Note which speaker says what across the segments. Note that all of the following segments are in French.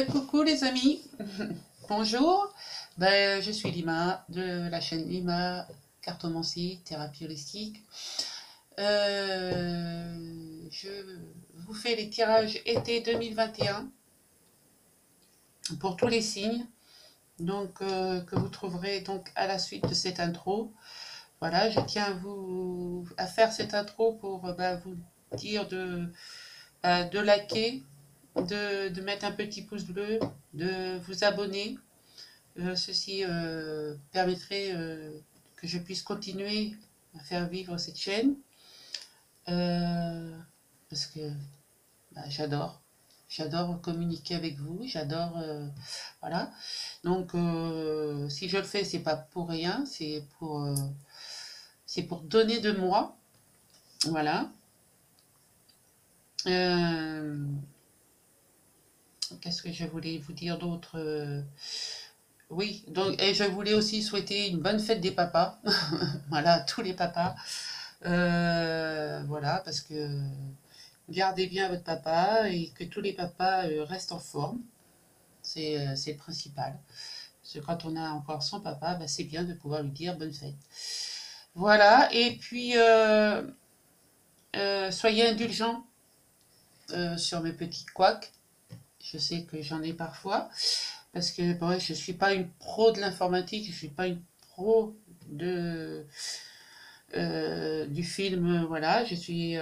Speaker 1: Coucou les amis, bonjour, je suis Lima de la chaîne Lima Cartomancie, thérapie holistique. Je vous fais les tirages été 2021 pour tous les signes, donc que vous trouverez donc à la suite de cette intro. Voilà, je tiens à faire cette intro pour vous dire de liker, de mettre un petit pouce bleu, de vous abonner. Ceci permettrait que je puisse continuer à faire vivre cette chaîne. Parce que j'adore communiquer avec vous, j'adore voilà. Donc si je le fais, c'est pas pour rien, c'est pour donner de moi, voilà. Qu'est-ce que je voulais vous dire d'autre? Oui, donc, et je voulais aussi souhaiter une bonne fête des papas, voilà, tous les papas, voilà, parce que gardez bien votre papa et que tous les papas restent en forme, c'est le principal. Parce que quand on a encore son papa, c'est bien de pouvoir lui dire bonne fête. Voilà, et puis soyez indulgents sur mes petits couacs, je sais que j'en ai parfois. Parce que bon, je ne suis pas une pro de l'informatique, je ne suis pas une pro du film, voilà. Je suis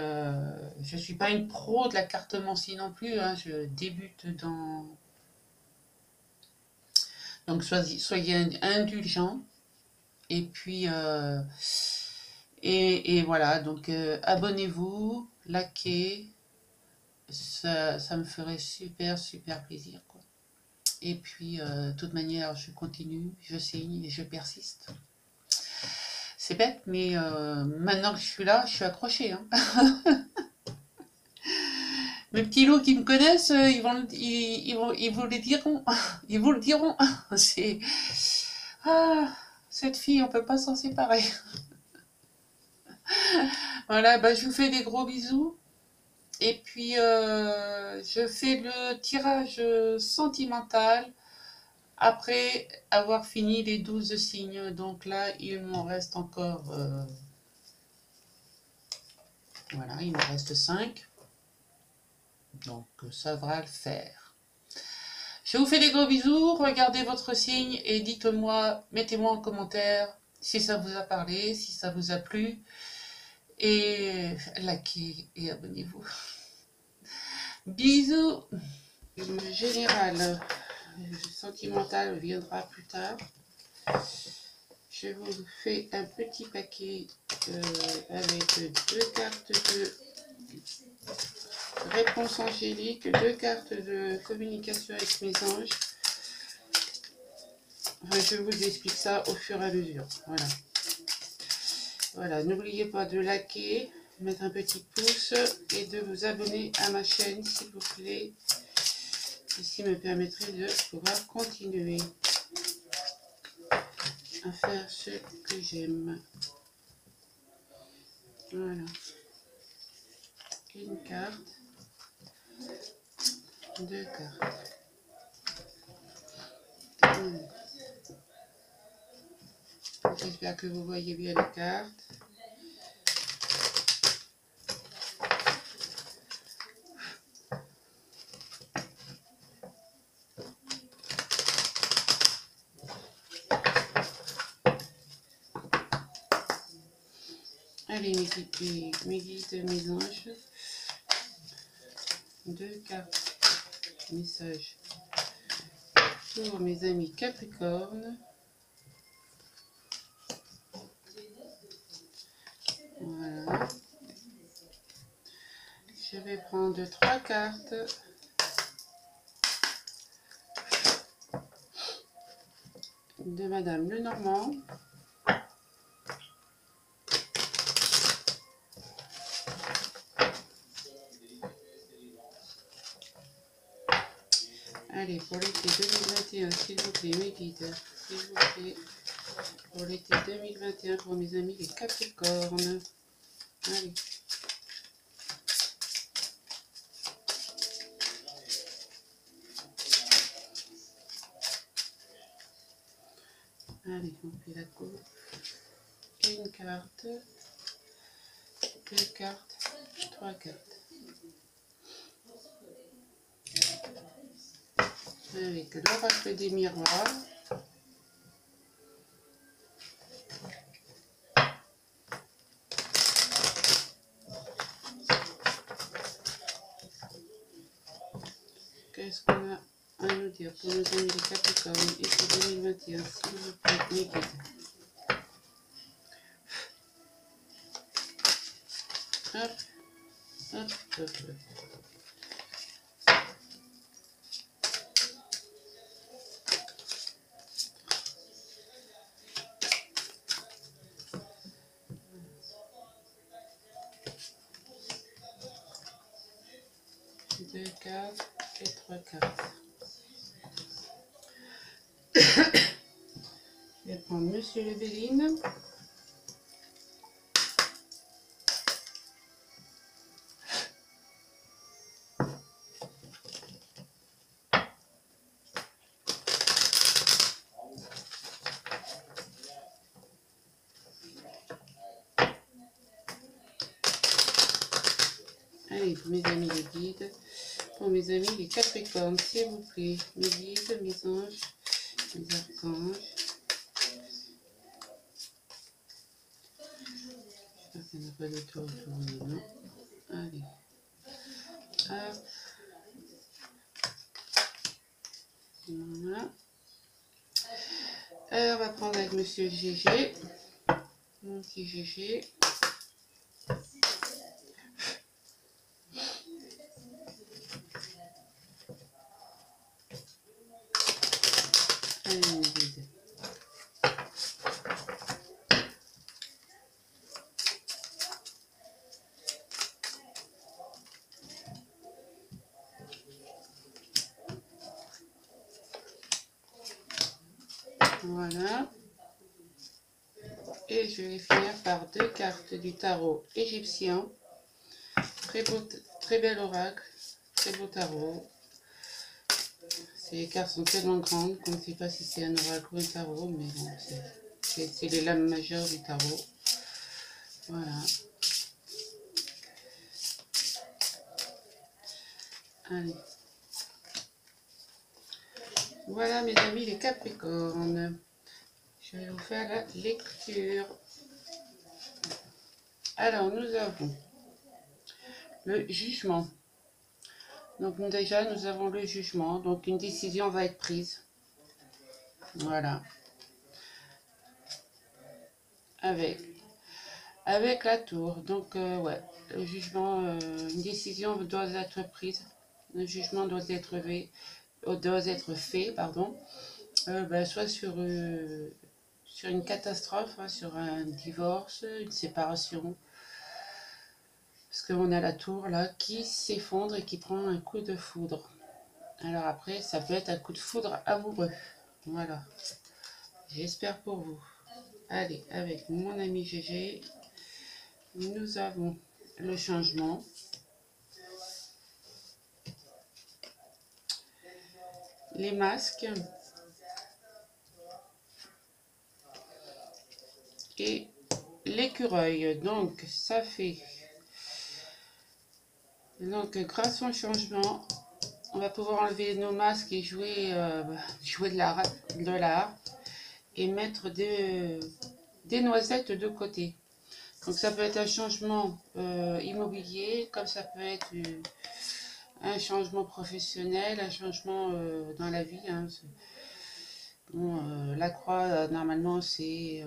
Speaker 1: pas une pro de la cartomancie non plus, hein, je débute dans... Donc soyez indulgents. Et puis, et voilà, donc abonnez-vous, likez, ça me ferait super plaisir, quoi. Et puis, de toute manière, je continue, je signe et je persiste. C'est bête, mais maintenant que je suis là, je suis accrochée. Hein. Mes petits loups qui me connaissent, ils vous le diront. Ils vous le diront. C'est... Ah, cette fille, on peut pas s'en séparer. Voilà, je vous fais des gros bisous. Et puis, je fais le tirage sentimental après avoir fini les 12 signes. Donc là, il m'en reste encore... voilà, il me reste 5. Donc ça va le faire. Je vous fais des gros bisous. Regardez votre signe et dites-moi, mettez-moi en commentaire si ça vous a parlé, si ça vous a plu. Et likez et abonnez-vous. Bisous. Le général sentimental viendra plus tard. Je vous fais un petit paquet avec 2 cartes de réponse angélique, 2 cartes de communication avec mes anges. Je vous explique ça au fur et à mesure. Voilà. Voilà, n'oubliez pas de liker, mettre un petit pouce et de vous abonner à ma chaîne, s'il vous plaît. Ceci me permettrait de pouvoir continuer à faire ce que j'aime. Voilà. Une carte. 2 cartes. J'espère que vous voyez bien les cartes. Allez, mes guides, mes anges. 2 cartes. Message pour mes amis Capricorne. Voilà. Je vais prendre 3 cartes. De Madame Lenormand. Allez, pour l'été 2021, s'il vous plaît, mes guides, s'il vous plaît, pour l'été 2021, pour mes amis les Capricornes. Allez. Allez, on fait la coupe. Une carte, deux cartes, trois cartes. Avec l'oracle des miroirs. Qu'est-ce qu'on a à nous dire pour nos amis les Capricornes et pour 2021, s'il vous plaît, mes guides. Hop, hop, hop, hop. Deux cartes et trois cartes. Je vais prendre Monsieur Le Béline. Allez, pour mes amis les guides, pour mes amis les Capricornes, s'il vous plaît, mes guides, mes anges, mes archanges. J'espère qu'il n'y en a pas de tour autour de nous. Allez, hop, voilà. Alors, on va prendre avec Monsieur GG, mon petit GG. Allez, mes guides. Voilà. Et je vais finir par deux cartes du tarot égyptien. Très beau, très bel oracle, très beau tarot. Ces cartes sont tellement grandes qu'on ne sait pas si c'est un oracle ou un tarot, mais bon, c'est les lames majeures du tarot. Voilà. Allez. Voilà mes amis les Capricornes. Je vais vous faire la lecture. Alors nous avons le jugement. Donc déjà nous avons le jugement. Donc une décision va être prise. Voilà. Avec la tour. Donc ouais, le jugement, une décision doit être prise. Le jugement doit être fait, pardon. Soit sur une catastrophe, hein, sur un divorce, une séparation. Parce qu'on a la tour là qui s'effondre et qui prend un coup de foudre. Alors après, ça peut être un coup de foudre amoureux. Voilà. J'espère pour vous. Allez, avec mon ami GG, nous avons le changement. Les masques. Et l'écureuil. Donc, ça fait... Donc, grâce au changement, on va pouvoir enlever nos masques et jouer de l'art et mettre des noisettes de côté. Donc, ça peut être un changement immobilier, comme ça peut être un changement professionnel, un changement dans la vie. Hein. Bon, la croix, normalement, c'est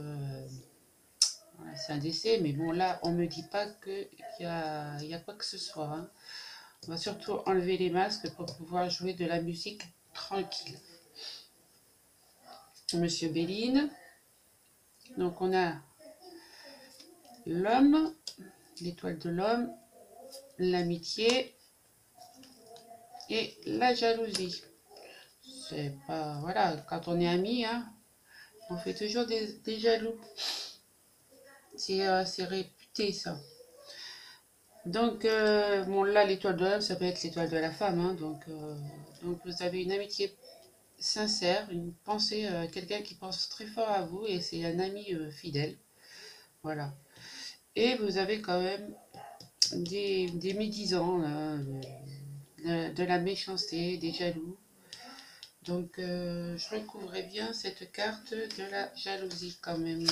Speaker 1: un décès, mais bon, là, on ne me dit pas qu'il y a quoi que ce soit. Hein. On va surtout enlever les masques pour pouvoir jouer de la musique tranquille. Monsieur Béline. Donc, on a l'homme, l'étoile de l'homme, l'amitié et la jalousie. C'est pas... Voilà, quand on est amis, hein, on fait toujours des jaloux. C'est réputé, ça. Donc, bon, là, l'étoile de l'homme, ça peut être l'étoile de la femme. Hein, donc, vous avez une amitié sincère, une pensée, quelqu'un qui pense très fort à vous et c'est un ami fidèle. Voilà. Et vous avez quand même des médisants, de la méchanceté, des jaloux. Donc, je recouvrais bien cette carte de la jalousie quand même.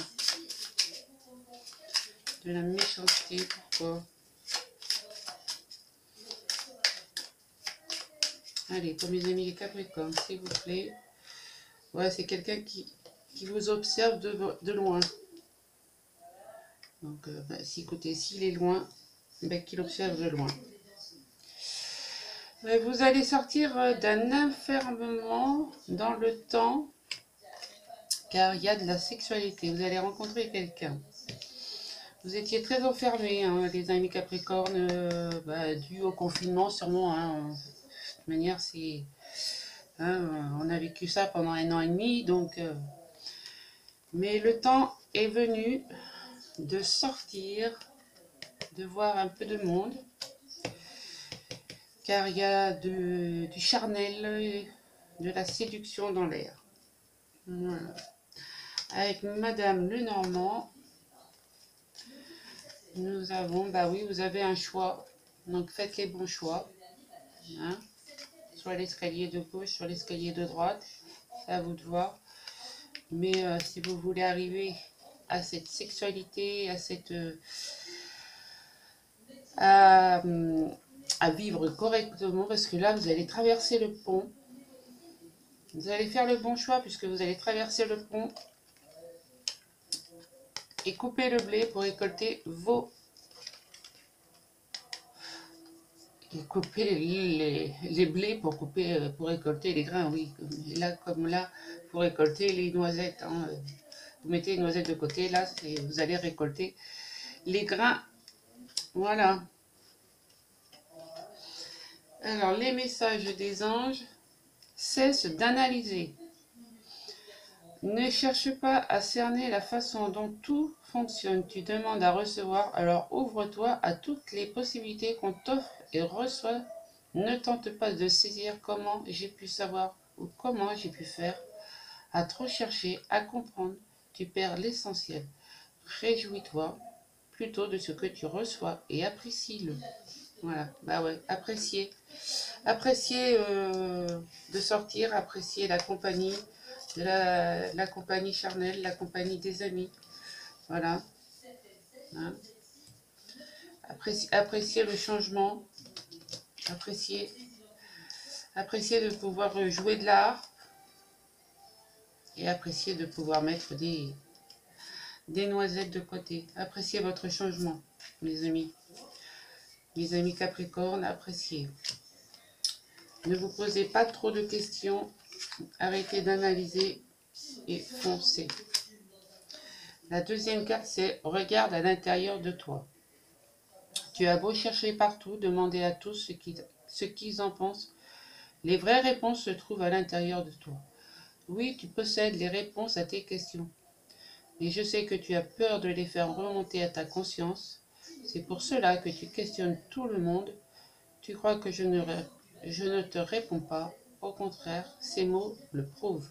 Speaker 1: De la méchanceté, pourquoi? Allez, pour mes amis les Capricornes, s'il vous plaît. Ouais, c'est quelqu'un qui vous observe de loin. Donc, si, écoutez, s'il est loin, qu'il observe de loin. Vous allez sortir d'un enfermement dans le temps, car il y a de la sexualité. Vous allez rencontrer quelqu'un. Vous étiez très enfermés, hein, les amis Capricornes, dû au confinement sûrement. Hein. De toute manière, c'est, hein, on a vécu ça pendant 1 an et demi, donc. Mais le temps est venu de sortir, de voir un peu de monde, car il y a du charnel, de la séduction dans l'air. Voilà. Avec Madame Lenormand, nous avons, bah oui, vous avez un choix, donc faites les bons choix, hein, soit l'escalier de gauche, soit l'escalier de droite, c'est à vous de voir, mais si vous voulez arriver à cette sexualité, à cette... à vivre correctement, parce que là, vous allez traverser le pont, vous allez faire le bon choix, puisque vous allez traverser le pont, et couper le blé pour récolter vos... Et couper les blés pour couper, pour récolter les grains, oui. Là, comme là, pour récolter les noisettes. Hein. Vous mettez les noisettes de côté, là, vous allez récolter les grains. Voilà. Alors, les messages des anges, cesse d'analyser. Ne cherche pas à cerner la façon dont tout fonctionne. Tu demandes à recevoir, alors ouvre-toi à toutes les possibilités qu'on t'offre et reçois. Ne tente pas de saisir comment j'ai pu savoir ou comment j'ai pu faire. À trop chercher, à comprendre, tu perds l'essentiel. Réjouis-toi plutôt de ce que tu reçois et apprécie-le. Voilà, bah ouais, apprécier. Apprécier de sortir, apprécier la compagnie, la compagnie charnelle, la compagnie des amis. Voilà. Hein. Apprécier le changement, apprécier de pouvoir jouer de l'art et apprécier de pouvoir mettre des noisettes de côté. Appréciez votre changement, mes amis. Mes amis Capricorne, appréciez. Ne vous posez pas trop de questions. Arrêtez d'analyser et foncez. La deuxième carte, c'est regarde à l'intérieur de toi. Tu as beau chercher partout, demander à tous ce qu'ils en pensent. Les vraies réponses se trouvent à l'intérieur de toi. Oui, tu possèdes les réponses à tes questions. Mais je sais que tu as peur de les faire remonter à ta conscience. C'est pour cela que tu questionnes tout le monde. Tu crois que je ne te réponds pas. Au contraire, ces mots le prouvent.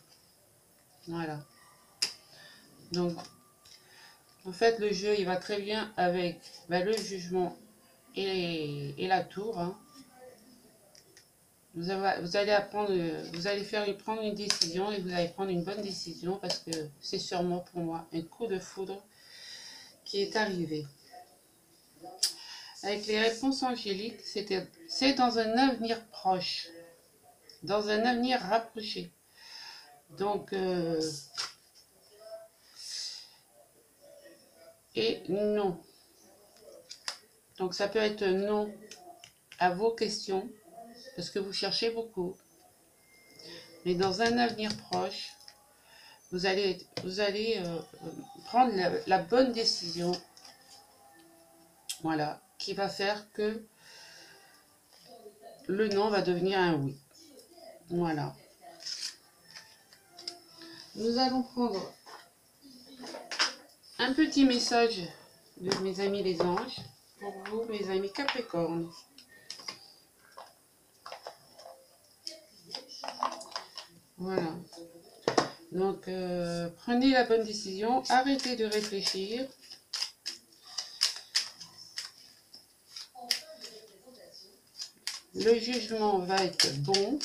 Speaker 1: Voilà. Donc, en fait, le jeu, il va très bien avec le jugement et la tour. Hein. Vous allez prendre une décision et vous allez prendre une bonne décision parce que c'est sûrement pour moi un coup de foudre qui est arrivé. Avec les réponses angéliques, c'est dans un avenir proche, dans un avenir rapproché. Donc, et non. Donc ça peut être non à vos questions, parce que vous cherchez beaucoup. Mais dans un avenir proche, vous allez prendre la bonne décision, voilà, qui va faire que le non va devenir un oui. Voilà. Nous allons prendre un petit message de mes amis les anges, pour vous, mes amis Capricorne. Voilà. Donc, prenez la bonne décision, arrêtez de réfléchir. Le jugement va être bon.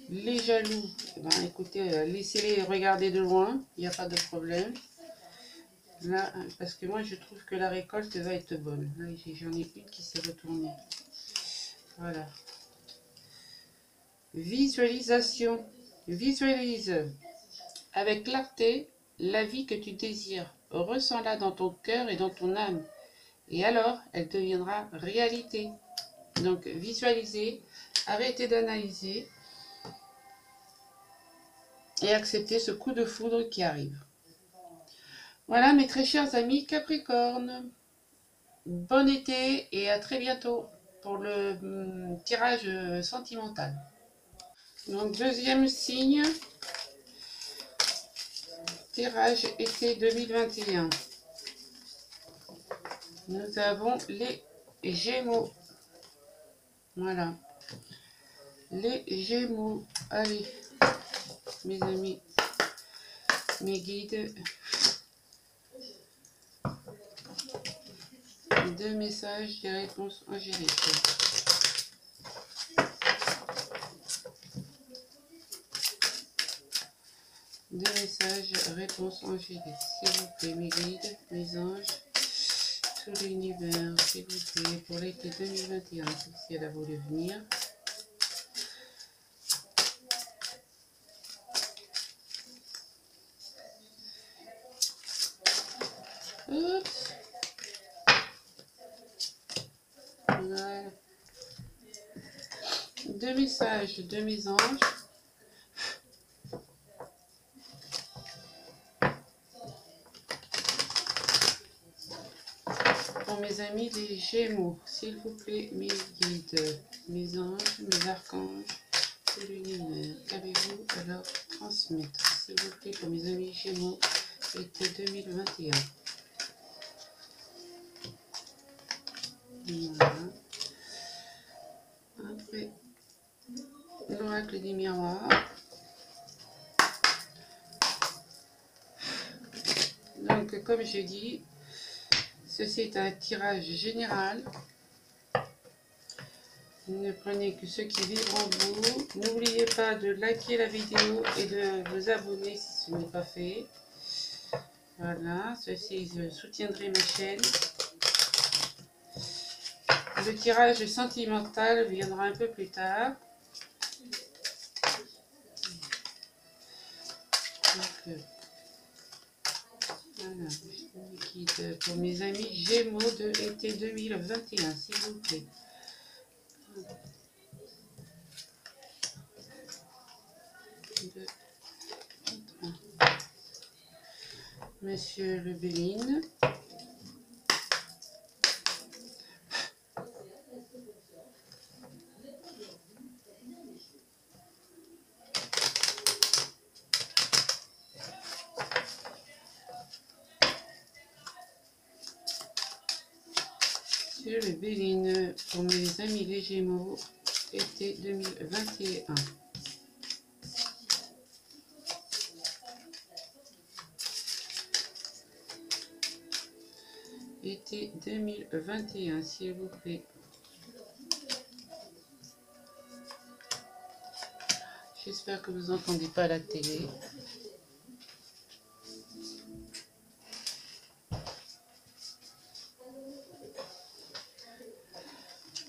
Speaker 1: Les jaloux, ben, écoutez, laissez-les regarder de loin, il n'y a pas de problème. Là, parce que moi, je trouve que la récolte va être bonne. Là, j'en ai une qui s'est retournée. Voilà. Visualisation. Visualise avec clarté la vie que tu désires. Ressens-la dans ton cœur et dans ton âme. Et alors, elle deviendra réalité. Donc, visualisez, arrêtez d'analyser et acceptez ce coup de foudre qui arrive. Voilà, mes très chers amis Capricorne. Bon été et à très bientôt pour le tirage sentimental. Donc, deuxième signe, tirage été 2021. Nous avons les Gémeaux. Voilà. Les Gémeaux. Allez, mes amis, mes guides. Deux messages, des réponses angéliques. Deux messages, réponses angéliques. S'il vous plaît, mes guides, mes anges, tout l'univers, s'il vous plaît, pour l'été 2021, si elle a voulu venir. Oups. Voilà. Deux messages de mes anges. Pour mes amis les Gémeaux, s'il vous plaît, mes guides, mes anges, mes archanges, tout l'univers, qu'avez-vous à leur transmettre, s'il vous plaît, pour mes amis Gémeaux, été 2021. Voilà. Après, l'oracle des miroirs. Donc, comme je dis, ceci est un tirage général. Ne prenez que ceux qui vibrent en vous. N'oubliez pas de liker la vidéo et de vous abonner si ce n'est pas fait. Voilà, ceci soutiendrait ma chaîne. Le tirage sentimental viendra un peu plus tard. Donc, voilà, je quitte pour mes amis Gémeaux de été 2021, s'il vous plaît. Monsieur Le Béline. Monsieur Le Béline, pour mes amis les Gémeaux, été 2021. Été 2021, s'il vous plaît. J'espère que vous n'entendez pas la télé.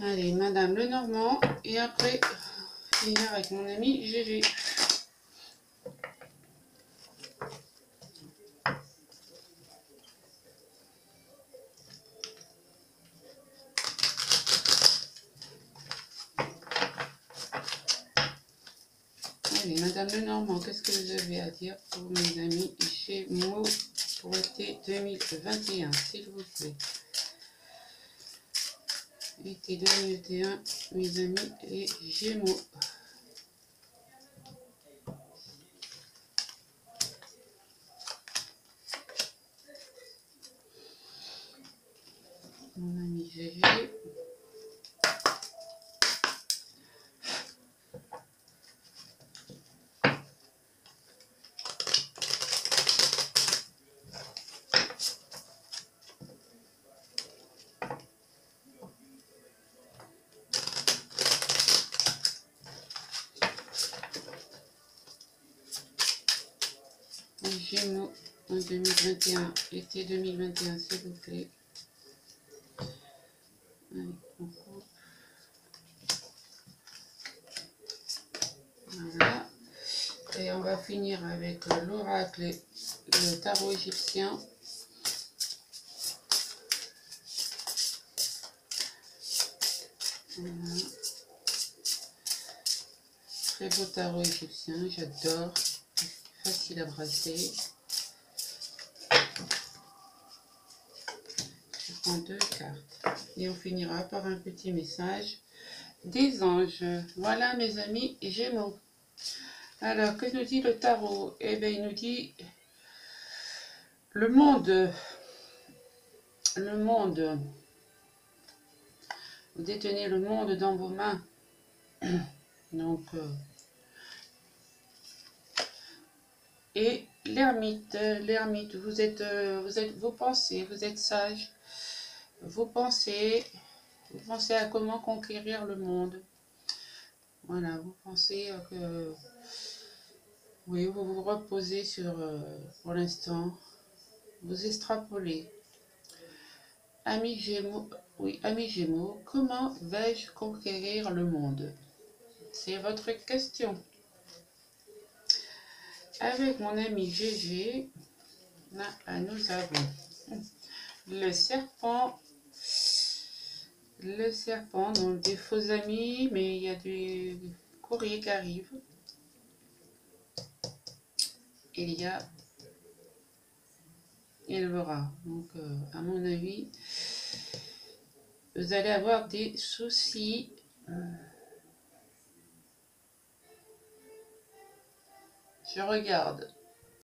Speaker 1: Allez, Madame Lenormand, et après, finir avec mon ami GG. Allez, Madame Lenormand, qu'est-ce que vous avez à dire pour mes amis Gémeaux pour été 2021, s'il vous plaît. Été 2021, mes amis les Gémeaux. Mon ami GG. Gémeaux en 2021, été 2021, s'il vous plaît. Allez, on coupe. Voilà. Et on va finir avec l'oracle, le tarot égyptien. Voilà. Très beau tarot égyptien, j'adore. Facile à brasser. Je prends 2 cartes. Et on finira par un petit message des anges. Voilà mes amis Gémeaux. Alors, que nous dit le tarot? Eh bien, il nous dit le monde, vous détenez le monde dans vos mains. Donc, et l'ermite, vous pensez, vous êtes sage, vous pensez à comment conquérir le monde. Voilà, vous pensez que, oui, vous vous reposez sur, pour l'instant, vous extrapolez. Amis Gémeaux, oui, amis Gémeaux, comment vais-je conquérir le monde? C'est votre question. Avec mon ami GG, là, nous avons le serpent, donc des faux amis, mais il y a du courrier qui arrive. Il y a Elvera. Donc, à mon avis, vous allez avoir des soucis. Je regarde.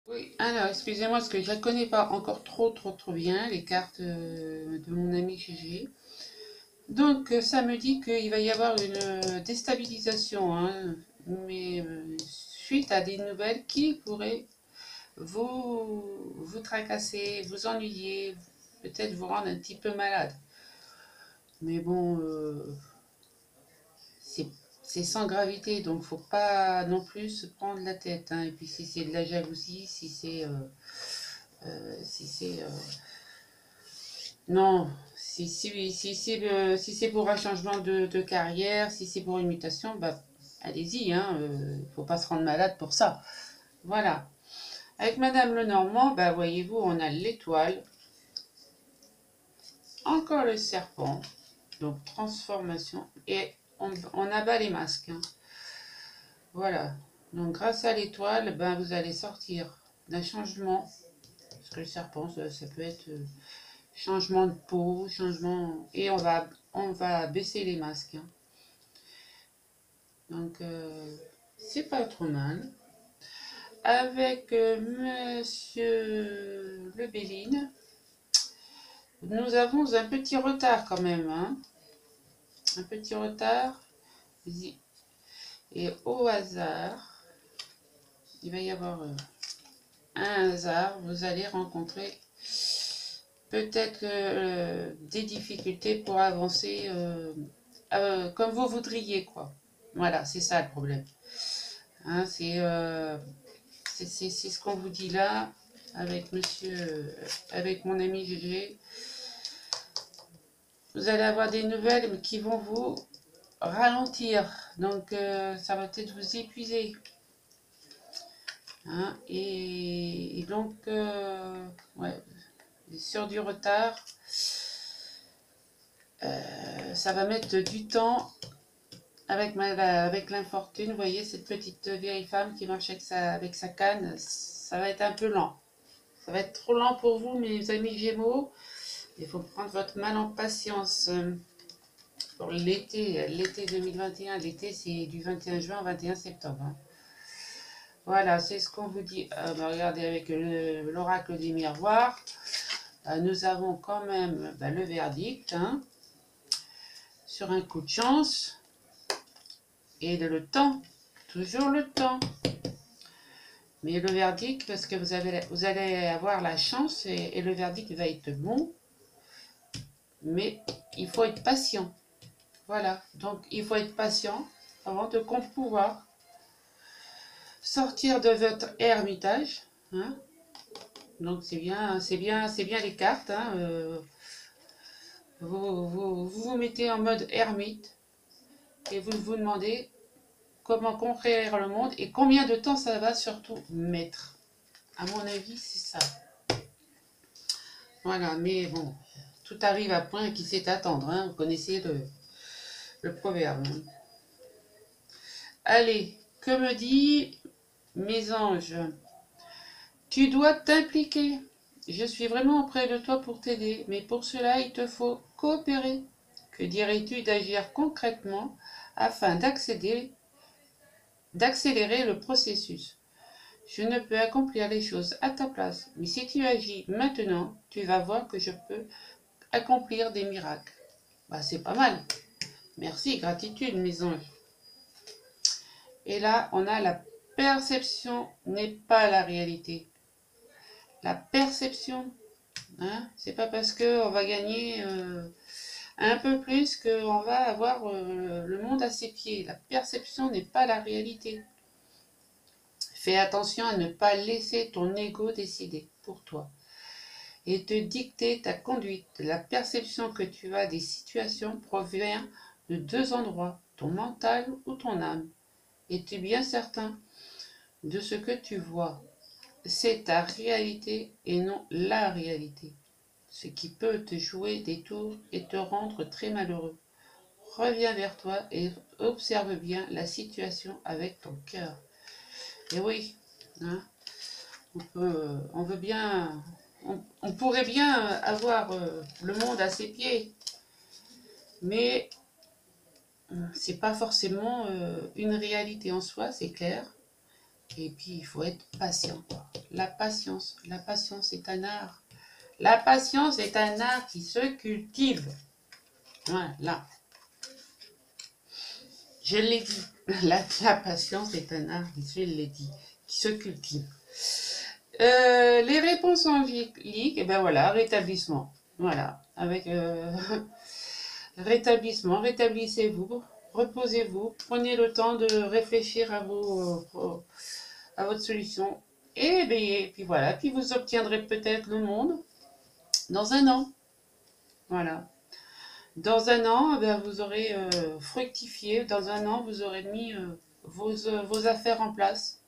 Speaker 1: Oui, alors, excusez-moi, parce que je ne connais pas encore trop bien, les cartes de mon ami GG. Donc, ça me dit qu'il va y avoir une déstabilisation, hein, mais suite à des nouvelles qui pourraient vous tracasser, vous ennuyer, peut-être vous rendre un petit peu malade. Mais bon, c'est sans gravité, donc faut pas non plus se prendre la tête, hein. Et puis si c'est de la jalousie, si c'est non, si c'est pour un changement de carrière, si c'est pour une mutation, bah allez-y, hein, faut pas se rendre malade pour ça. Voilà. Avec Madame Lenormand, bah voyez-vous, on a l'étoile, encore le serpent, donc transformation, et on abat les masques, hein. Voilà. Donc grâce à l'étoile, ben, vous allez sortir d'un changement, parce que le serpent, ça peut être changement de peau, changement, et on va baisser les masques, hein. Donc c'est pas trop mal. Avec Monsieur Le Béline, nous avons un petit retard quand même, hein. Un petit retard. Et au hasard, il va y avoir un hasard, vous allez rencontrer peut-être des difficultés pour avancer comme vous voudriez, quoi. Voilà, c'est ça le problème. Hein, c'est ce qu'on vous dit là, avec avec mon ami GG. Vous allez avoir des nouvelles qui vont vous ralentir, donc ça va peut-être vous épuiser. Hein, et donc, ouais, sur du retard, ça va mettre du temps avec l'infortune. Vous voyez, cette petite vieille femme qui marche avec sa canne, ça va être un peu lent. Ça va être trop lent pour vous, mes amis Gémeaux. Il faut prendre votre mal en patience. Pour l'été 2021, l'été c'est du 21 juin au 21 septembre. Hein. Voilà, c'est ce qu'on vous dit. Regardez avec l'oracle des miroirs. Nous avons quand même le verdict, hein, sur un coup de chance. Et le temps, toujours le temps. Mais le verdict, parce que vous allez avoir la chance et le verdict va être bon. Mais il faut être patient. Voilà, donc il faut être patient avant de pouvoir sortir de votre ermitage, hein, Donc c'est bien, les cartes. Hein, vous mettez en mode ermite et vous vous demandez comment conquérir le monde et combien de temps ça va surtout mettre. À mon avis, c'est ça. Voilà, mais bon, tout arrive à point qui sait attendre. Hein, vous connaissez le proverbe. Hein. Allez, que me dit mes anges? Tu dois t'impliquer. Je suis vraiment auprès de toi pour t'aider, mais pour cela, il te faut coopérer. Que dirais-tu d'agir concrètement afin d'accélérer le processus? Je ne peux accomplir les choses à ta place, mais si tu agis maintenant, tu vas voir que je peux accomplir des miracles. Bah, c'est pas mal. Merci, gratitude, mes anges. Et là, on a la perception n'est pas la réalité. La perception, hein, c'est pas parce qu'on va gagner un peu plus qu'on va avoir le monde à ses pieds. La perception n'est pas la réalité. Fais attention à ne pas laisser ton ego décider pour toi et te dicter ta conduite. La perception que tu as des situations provient de deux endroits, ton mental ou ton âme. Es-tu bien certain de ce que tu vois? C'est ta réalité et non la réalité, ce qui peut te jouer des tours et te rendre très malheureux. Reviens vers toi et observe bien la situation avec ton cœur. Et oui, hein, on veut bien, on pourrait bien avoir le monde à ses pieds, mais c'est pas forcément une réalité en soi, c'est clair. Et puis il faut être patient. La patience est un art. La patience est un art qui se cultive. Voilà, je l'ai dit. La patience est un art, je l'ai dit, qui se cultive. Les réponses angéliques, et ben voilà, rétablissement. Voilà, avec rétablissement, rétablissez-vous, reposez-vous, prenez le temps de réfléchir à votre solution. Et puis voilà, puis vous obtiendrez peut-être le monde dans un an. Voilà. Dans un an, ben, vous aurez fructifié. Dans un an, vous aurez mis vos affaires en place.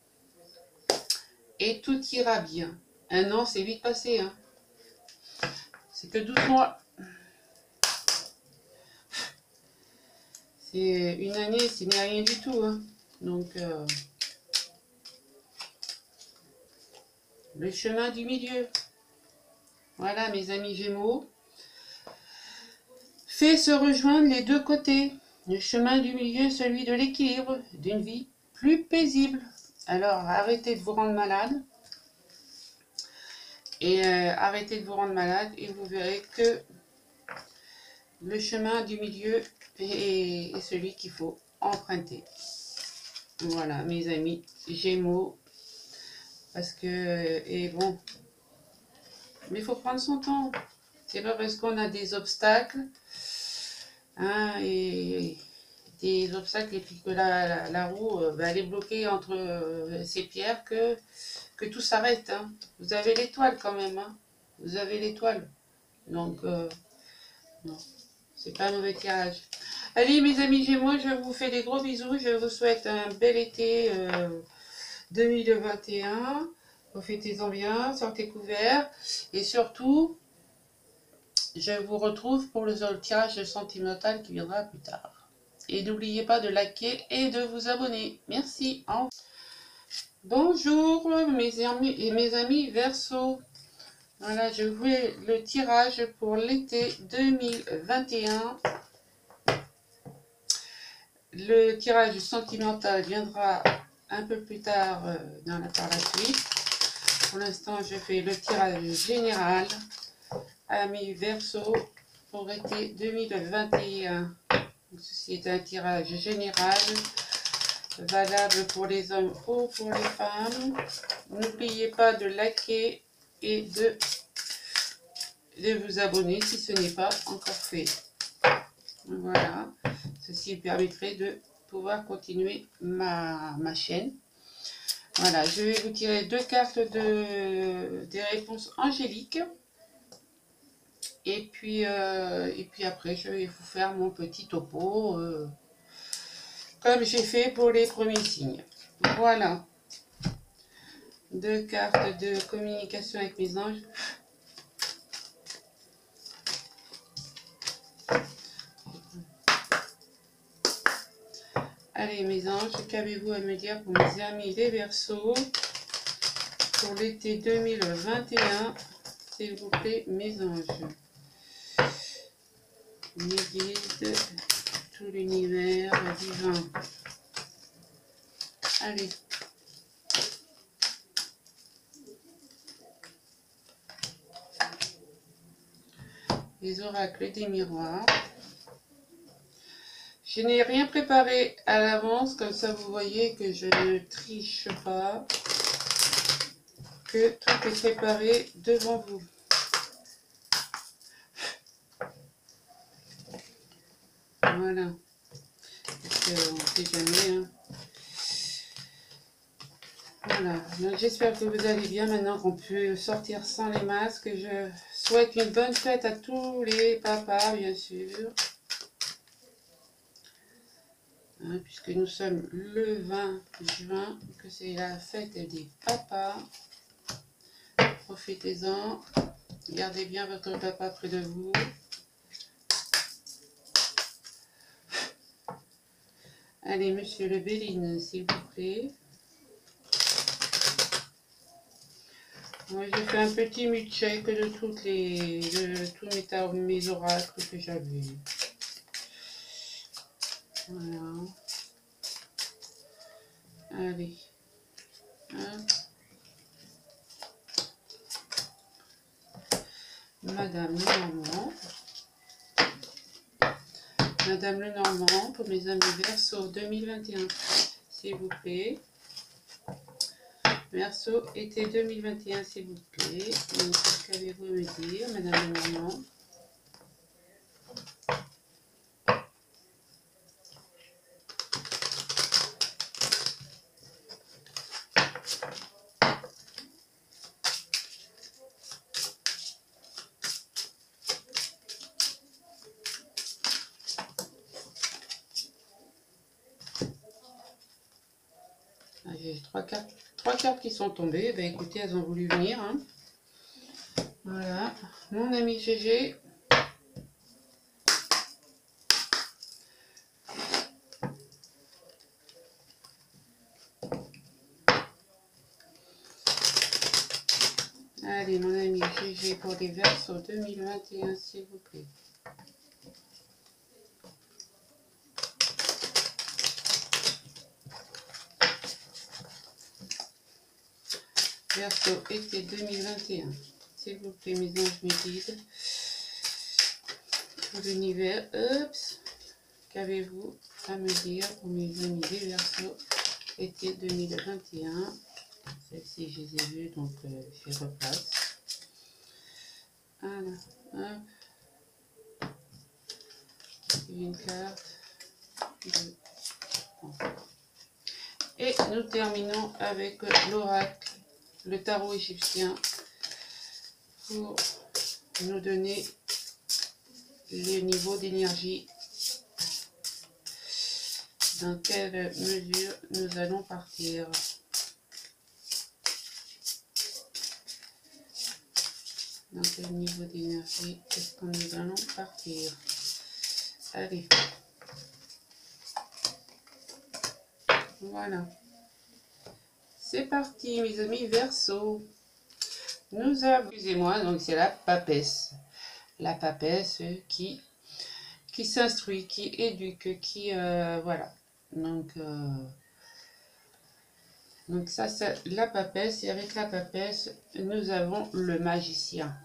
Speaker 1: Et tout ira bien. Un an, c'est vite passé. Hein. C'est que 12 mois. C'est une année, ce n'est rien du tout. Hein. Donc, le chemin du milieu. Voilà, mes amis Gémeaux. Fait se rejoindre les deux côtés. Le chemin du milieu, celui de l'équilibre, d'une vie plus paisible. Alors, arrêtez de vous rendre malade. Et arrêtez de vous rendre malade et vous verrez que le chemin du milieu est celui qu'il faut emprunter. Voilà, mes amis Gémeaux. Parce que, et bon, mais il faut prendre son temps. C'est pas parce qu'on a des obstacles, hein, et des obstacles et puis que la roue elle est bloquée entre ces pierres que tout s'arrête. Hein. Vous avez l'étoile quand même. Hein. Vous avez l'étoile. Donc, non, c'est pas un mauvais tirage. Allez, mes amis Gémeaux, je vous fais des gros bisous. Je vous souhaite un bel été 2021. Profitez-en bien, sortez couverts. Et surtout, je vous retrouve pour le tirage sentimental qui viendra plus tard. Et n'oubliez pas de liker et de vous abonner. Merci. Bonjour mes amis Verseau. Voilà, je fais le tirage pour l'été 2021. Le tirage sentimental viendra un peu plus tard par la suite. Pour l'instant, je fais le tirage général. Amis Verseau pour l'été 2021. Ceci est un tirage général valable pour les hommes ou pour les femmes. N'oubliez pas de liker et de vous abonner si ce n'est pas encore fait. Voilà, ceci permettrait de pouvoir continuer ma chaîne. Voilà, je vais vous tirer 2 cartes des réponses angéliques. Et puis après, je vais vous faire mon petit topo, comme j'ai fait pour les premiers signes. Voilà. 2 cartes de communication avec mes anges. Allez mes anges, qu'avez-vous à me dire pour mes amis les Verseaux pour l'été 2021, s'il vous plaît mes anges. Mes guides, tout l'univers divin. Allez. Les oracles des miroirs. Je n'ai rien préparé à l'avance, comme ça vous voyez que je ne triche pas, que tout est préparé devant vous. Voilà. Parce qu'on ne sait jamais. Hein. Voilà. J'espère que vous allez bien maintenant qu'on peut sortir sans les masques. Je souhaite une bonne fête à tous les papas, bien sûr. Hein, puisque nous sommes le 20 juin, que c'est la fête des papas. Profitez-en. Gardez bien votre papa près de vous. Allez, monsieur le Béline, s'il vous plaît. Moi, j'ai fait un petit check de tous mes oracles que j'avais. Voilà. Allez. Hop. Madame Lenormand. Madame Lenormand, pour mes amis Verseau 2021, s'il vous plaît. Verseau, été 2021, s'il vous plaît. Qu'avez-vous à me dire, Madame Lenormand? J'ai trois cartes qui sont tombées. Ben, écoutez, elles ont voulu venir. Hein. Voilà. Mon ami GG. Allez, mon ami GG pour les Verseaux 2021, s'il vous plaît. Verseau, été 2021. S'il vous plaît, mes anges, mes guides. Pour l'univers, oups. Qu'avez-vous à me dire pour mes amis des Verseaux, été 2021? Celles-ci, je les ai vues, donc je les repasse. Voilà, hop. Une carte. Deux. Bon. Et nous terminons avec l'oracle, le tarot égyptien, pour nous donner le niveau d'énergie, dans quelle mesure nous allons partir. Dans quel niveau d'énergie est-ce que nous allons partir? Allez. Voilà. C'est parti, mes amis Verseau. Nous avons, excusez-moi, donc c'est la papesse. La papesse qui s'instruit, qui éduque, qui, voilà. Donc ça, c'est la papesse. Et avec la papesse, nous avons le magicien.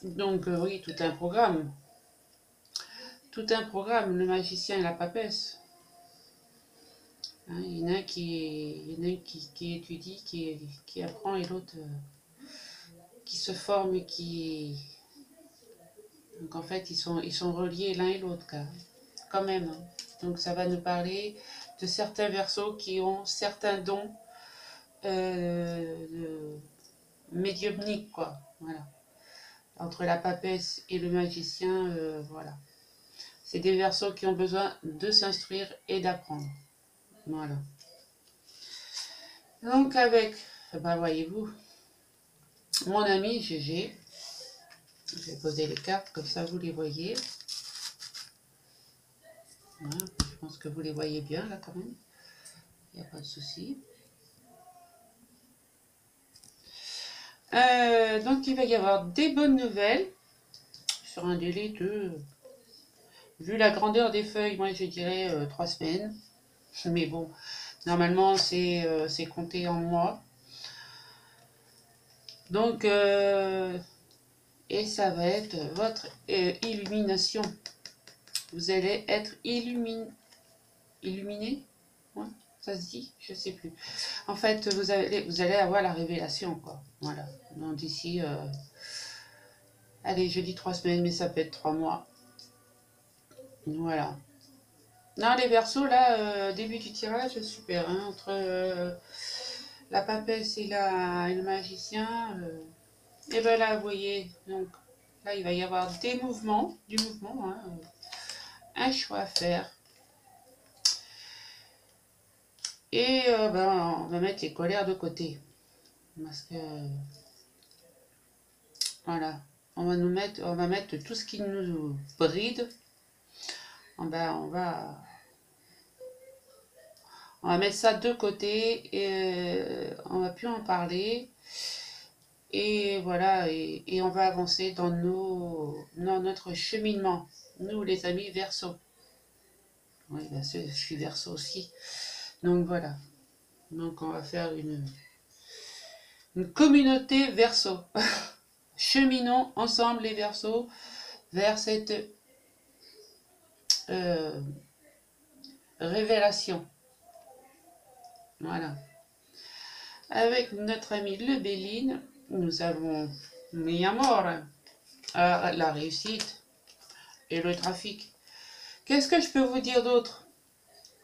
Speaker 1: Donc oui, tout un programme. Tout un programme, le magicien et la papesse. Hein, il y en a un qui étudie, qui apprend, et l'autre qui se forme et qui... Donc en fait, ils sont reliés l'un et l'autre, quand même. Donc ça va nous parler de certains Verseaux qui ont certains dons médiumnique, quoi. Voilà. Entre la papesse et le magicien, voilà. C'est des Verseaux qui ont besoin de s'instruire et d'apprendre. Voilà. Donc avec, ben voyez-vous, mon ami GG, je vais poser les cartes, comme ça vous les voyez. Voilà, je pense que vous les voyez bien là quand même. Il n'y a pas de souci. Donc il va y avoir des bonnes nouvelles sur un délai de, vu la grandeur des feuilles, moi je dirais 3 semaines. Mais bon, normalement c'est compté en mois. Donc, et ça va être votre illumination. Vous allez être illuminé. Ouais, ça se dit, je sais plus. En fait, vous allez avoir la révélation, quoi. Voilà. Donc d'ici, allez, je dis 3 semaines, mais ça peut être 3 mois. Voilà. Non, les Verseaux, là, début du tirage, super. Hein, entre la papesse et le magicien. Et ben là, vous voyez, donc là, il va y avoir des mouvements, du mouvement, hein, un choix à faire. Et ben, on va mettre les colères de côté. Parce que, voilà, on va mettre tout ce qui nous bride. Ben, on va mettre ça de côté et on va plus en parler. Et voilà, et on va avancer dans notre cheminement. Nous, les amis Verseaux. Oui, ben, je suis Verseau aussi. Donc voilà. Donc on va faire une communauté Verseau. Cheminons ensemble les Verseaux vers cette révélation. Voilà. Avec notre ami le Béline, nous avons mi amor, la réussite et le trafic. Qu'est-ce que je peux vous dire d'autre?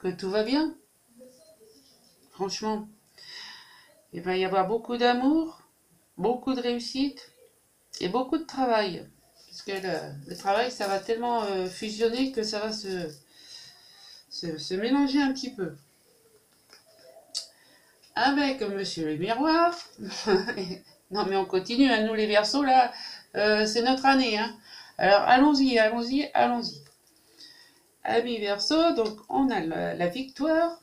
Speaker 1: Que tout va bien. Franchement, il va y avoir beaucoup d'amour, beaucoup de réussite et beaucoup de travail. Parce que le travail, ça va tellement fusionner que ça va se mélanger un petit peu. Avec Monsieur le Miroir. Non mais on continue, hein, nous les Verseaux là, c'est notre année. Hein. Alors allons-y, allons-y, allons-y. Amis Verseaux, donc on a la victoire,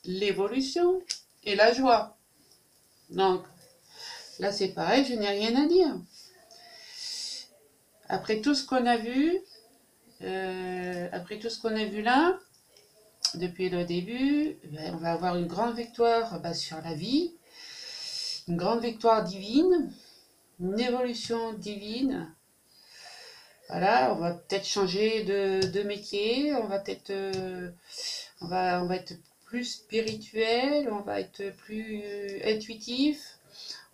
Speaker 1: l'évolution et la joie. Donc là c'est pareil, je n'ai rien à dire. Après tout ce qu'on a vu, là, depuis le début, ben, on va avoir une grande victoire sur la vie, une grande victoire divine, une évolution divine. Voilà, on va peut-être changer de métier, on va peut-être, on va être plus spirituel, on va être plus intuitif,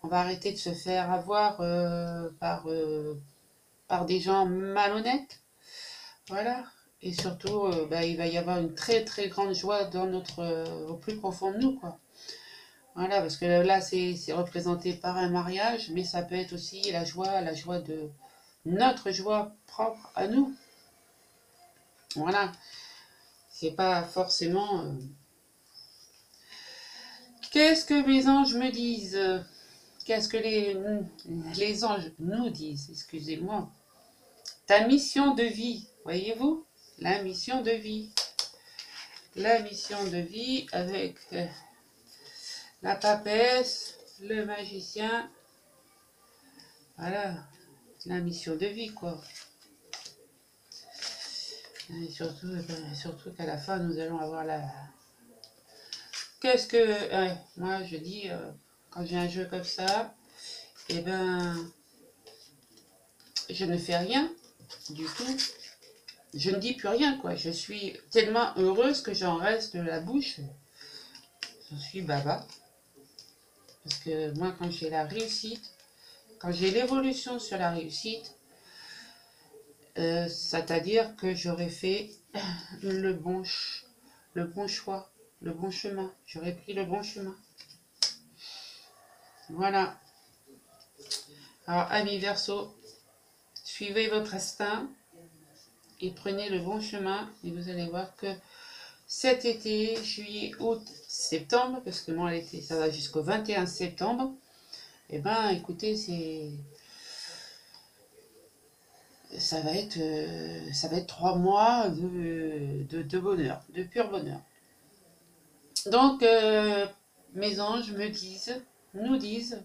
Speaker 1: on va arrêter de se faire avoir par des gens malhonnêtes. Voilà. Et surtout, il va y avoir une très très grande joie dans au plus profond de nous, quoi. Voilà, parce que là, c'est représenté par un mariage, mais ça peut être aussi la joie de notre joie propre à nous. Voilà. C'est pas forcément. Qu'est-ce que mes anges me disent? Qu'est-ce que les anges nous disent? Excusez-moi. Ta mission de vie, voyez-vous? La mission de vie. La mission de vie avec la papesse, le magicien. Voilà, la mission de vie, quoi. Et surtout qu'à la fin, nous allons avoir la... Qu'est-ce que... moi, je dis, quand j'ai un jeu comme ça, eh ben, je ne fais rien du tout. Je ne dis plus rien, quoi. Je suis tellement heureuse que j'en reste la bouche. Je suis baba. Parce que moi, quand j'ai la réussite, quand j'ai l'évolution sur la réussite, c'est-à-dire que j'aurais fait le bon choix, le bon chemin. J'aurais pris le bon chemin. Voilà. Alors, amis Verseau, suivez votre instinct et prenez le bon chemin. Et vous allez voir que cet été, juillet, août, septembre, parce que moi l'été ça va jusqu'au 21 septembre, et ben écoutez, ça va être 3 mois de bonheur, de pur bonheur. Donc mes anges nous disent,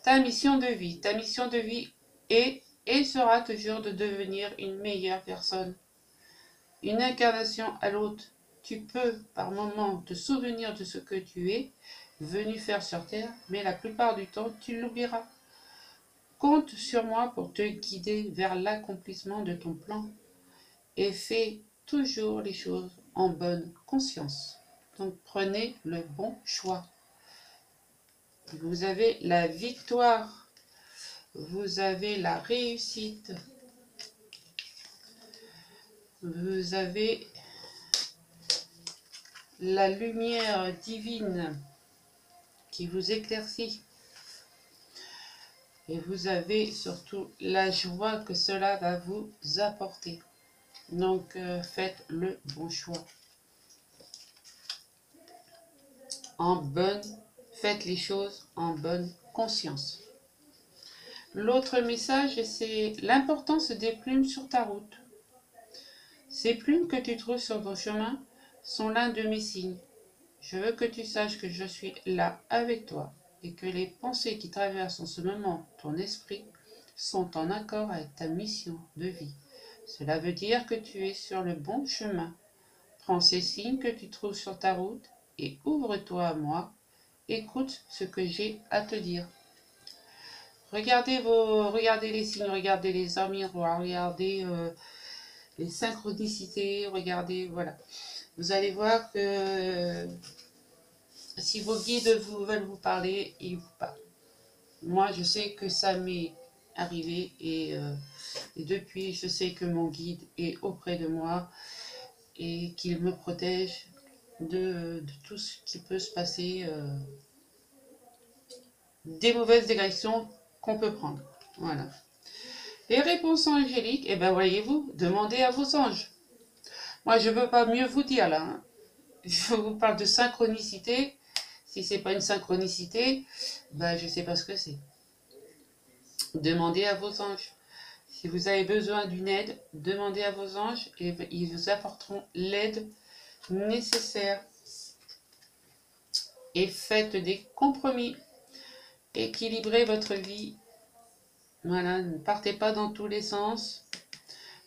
Speaker 1: ta mission de vie est et sera toujours de devenir une meilleure personne, une incarnation à l'autre. Tu peux par moments te souvenir de ce que tu es venu faire sur Terre, mais la plupart du temps tu l'oublieras. Compte sur moi pour te guider vers l'accomplissement de ton plan et fais toujours les choses en bonne conscience. Donc prenez le bon choix. Vous avez la victoire, vous avez la réussite, vous avez la lumière divine qui vous éclaircit. Et vous avez surtout la joie que cela va vous apporter. Donc faites le bon choix. Faites les choses en bonne conscience. L'autre message, c'est l'importance des plumes sur ta route. Ces plumes que tu trouves sur ton chemin sont l'un de mes signes. Je veux que tu saches que je suis là avec toi et que les pensées qui traversent en ce moment ton esprit sont en accord avec ta mission de vie. Cela veut dire que tu es sur le bon chemin. Prends ces signes que tu trouves sur ta route et ouvre-toi à moi. Écoute ce que j'ai à te dire. Regardez les signes, regardez les arts miroirs, regardez les synchronicités, regardez, voilà. Vous allez voir que si vos guides veulent vous parler, ils vous parlent. Moi, je sais que ça m'est arrivé et depuis, je sais que mon guide est auprès de moi et qu'il me protège de tout ce qui peut se passer, des mauvaises directions qu'on peut prendre. Voilà. Les réponses angéliques, eh bien voyez-vous, demandez à vos anges. Moi, je ne veux pas mieux vous dire là. Hein. Je vous parle de synchronicité. Si ce n'est pas une synchronicité, ben, je ne sais pas ce que c'est. Demandez à vos anges. Si vous avez besoin d'une aide, demandez à vos anges et ils vous apporteront l'aide nécessaire. Et faites des compromis. Équilibrez votre vie. Voilà, ne partez pas dans tous les sens.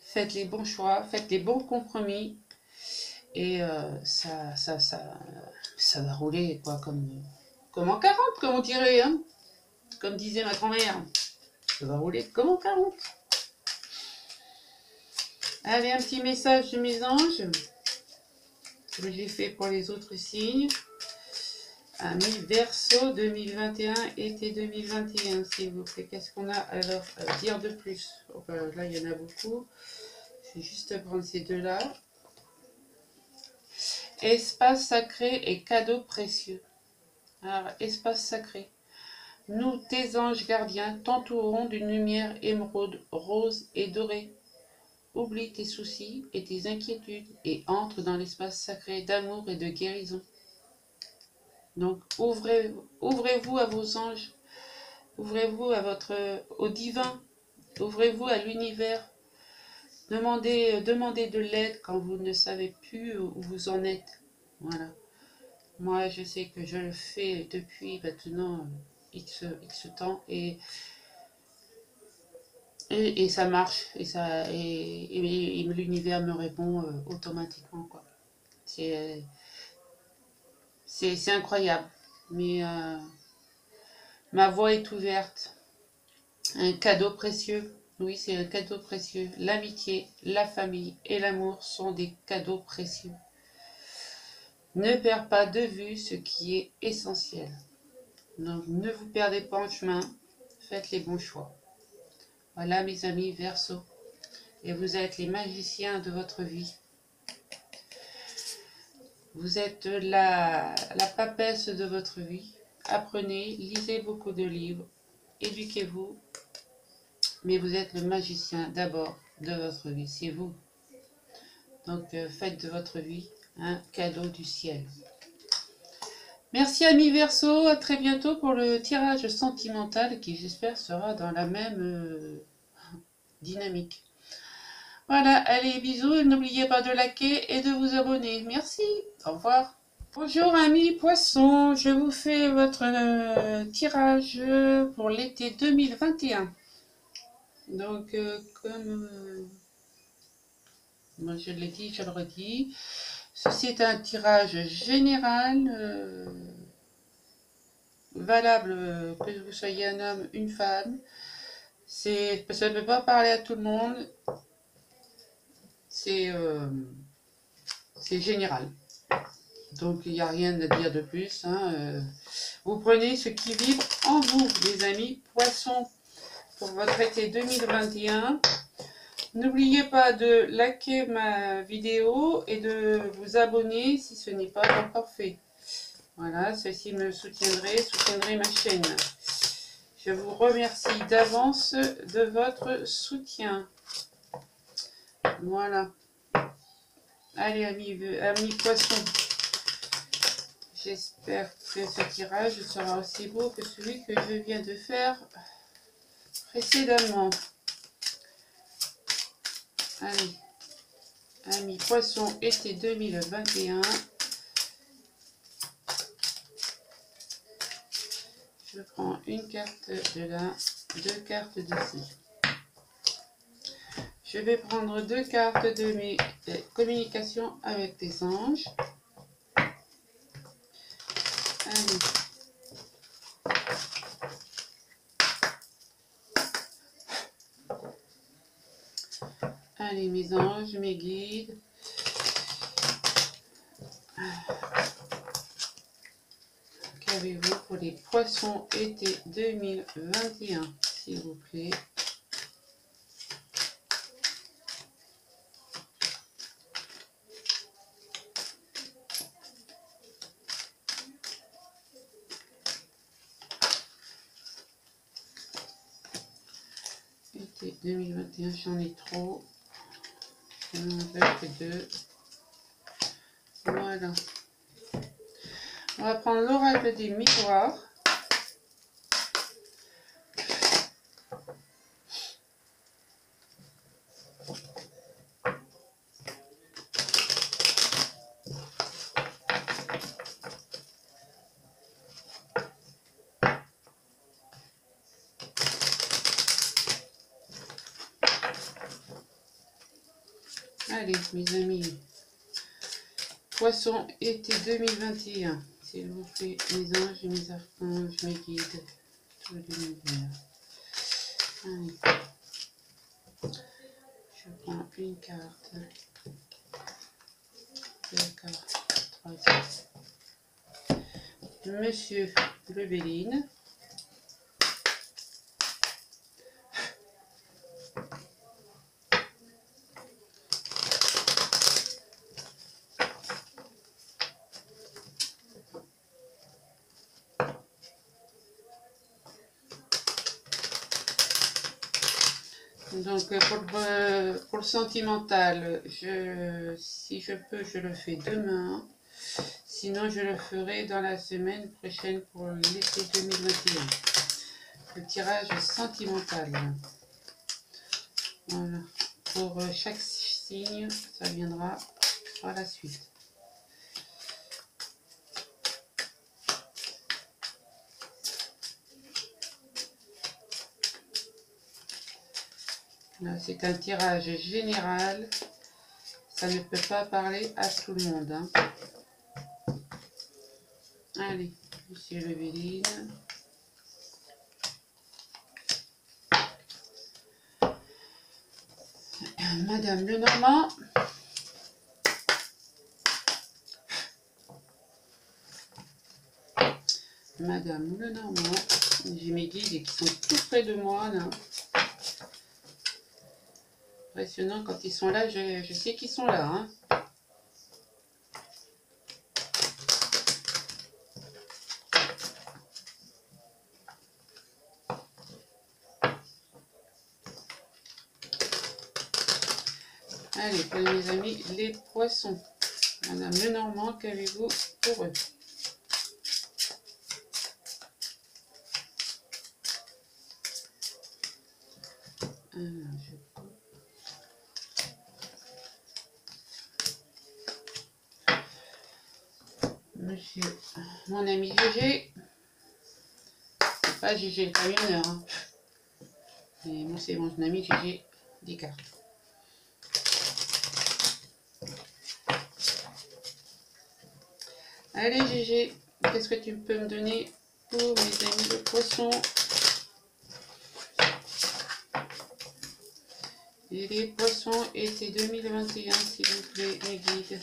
Speaker 1: Faites les bons choix, faites les bons compromis. Et ça va rouler quoi, comme en 40, comme on dirait. Hein, comme disait ma grand-mère. Ça va rouler comme en 40. Allez, un petit message de mes anges. Que j'ai fait pour les autres signes. Amis Verseau 2021, été 2021, s'il vous plaît. Qu'est-ce qu'on a alors à dire de plus? Là, il y en a beaucoup. Je vais juste prendre ces deux-là. Espace sacré et cadeau précieux. Alors, espace sacré. Nous, tes anges gardiens, t'entourerons d'une lumière émeraude, rose et dorée. Oublie tes soucis et tes inquiétudes et entre dans l'espace sacré d'amour et de guérison. Donc, ouvrez-vous à vos anges, ouvrez-vous au divin, ouvrez-vous à l'univers. Demandez de l'aide quand vous ne savez plus où vous en êtes. Voilà. Moi, je sais que je le fais depuis maintenant X temps et ça marche et l'univers me répond automatiquement, quoi. C'est incroyable. Mais ma voie est ouverte. Un cadeau précieux. Oui, c'est un cadeau précieux. L'amitié, la famille et l'amour sont des cadeaux précieux. Ne perds pas de vue ce qui est essentiel. Donc, ne vous perdez pas en chemin. Faites les bons choix. Voilà, mes amis Verseau. Et vous êtes les magiciens de votre vie. Vous êtes la papesse de votre vie. apprenez, lisez beaucoup de livres, éduquez-vous, mais vous êtes le magicien d'abord de votre vie, c'est vous. Donc faites de votre vie un cadeau du ciel. Merci amis Verseau, à très bientôt pour le tirage sentimental qui j'espère sera dans la même dynamique. Voilà, allez bisous, n'oubliez pas de liker et de vous abonner. Merci, au revoir. Bonjour amis poissons, je vous fais votre tirage pour l'été 2021. Donc comme moi je l'ai dit, je le redis, ceci est un tirage général, valable que vous soyez un homme, une femme. Ça ne peut pas parler à tout le monde, c'est général. Donc il n'y a rien à dire de plus. Vous prenez ce qui vibre en vous, les amis poissons, pour votre été 2021. N'oubliez pas de liker ma vidéo et de vous abonner si ce n'est pas encore fait. Voilà, ceci me soutiendrait ma chaîne. Je vous remercie d'avance de votre soutien. Voilà. Allez, amis poissons. J'espère que ce tirage sera aussi beau que celui que je viens de faire précédemment. Allez, amis poissons, été 2021. Je prends une carte de là, deux cartes d'ici. Je vais prendre deux cartes de mes communications avec les anges. Allez. Allez mes anges, mes guides. Qu'avez-vous pour les poissons été 2021, s'il vous plaît? Été 2021, j'en ai trop. Je n'en veux que deux. Voilà. On va prendre l'oracle des miroirs. Allez, mes amis. Poisson été 2021. S'il vous plaît, mes anges, mes archanges, mes guides, tout l'univers. Allez. Je prends une carte, deux cartes, trois cartes. Monsieur le Béline. Donc pour le sentimental, si je peux, je le fais demain. Sinon, je le ferai dans la semaine prochaine pour l'été 2021. Le tirage sentimental. Voilà. Pour chaque signe, ça viendra par la suite. C'est un tirage général, ça ne peut pas parler à tout le monde. Hein. Allez, monsieur le Béline. Madame Lenormand. Madame Lenormand. J'ai mes guides qui sont tout près de moi là. Impressionnant, quand ils sont là, je sais qu'ils sont là. Hein. Allez, pour mes amis, les poissons. Madame Lenormand, qu'avez-vous pour eux? Monsieur, mon ami GG, pas GG le camionneur, hein. Et moi c'est mon ami GG des cartes. Allez GG, qu'est-ce que tu peux me donner pour mes amis de poisson? Et les poissons été 2021, s'il vous plaît, mes guides.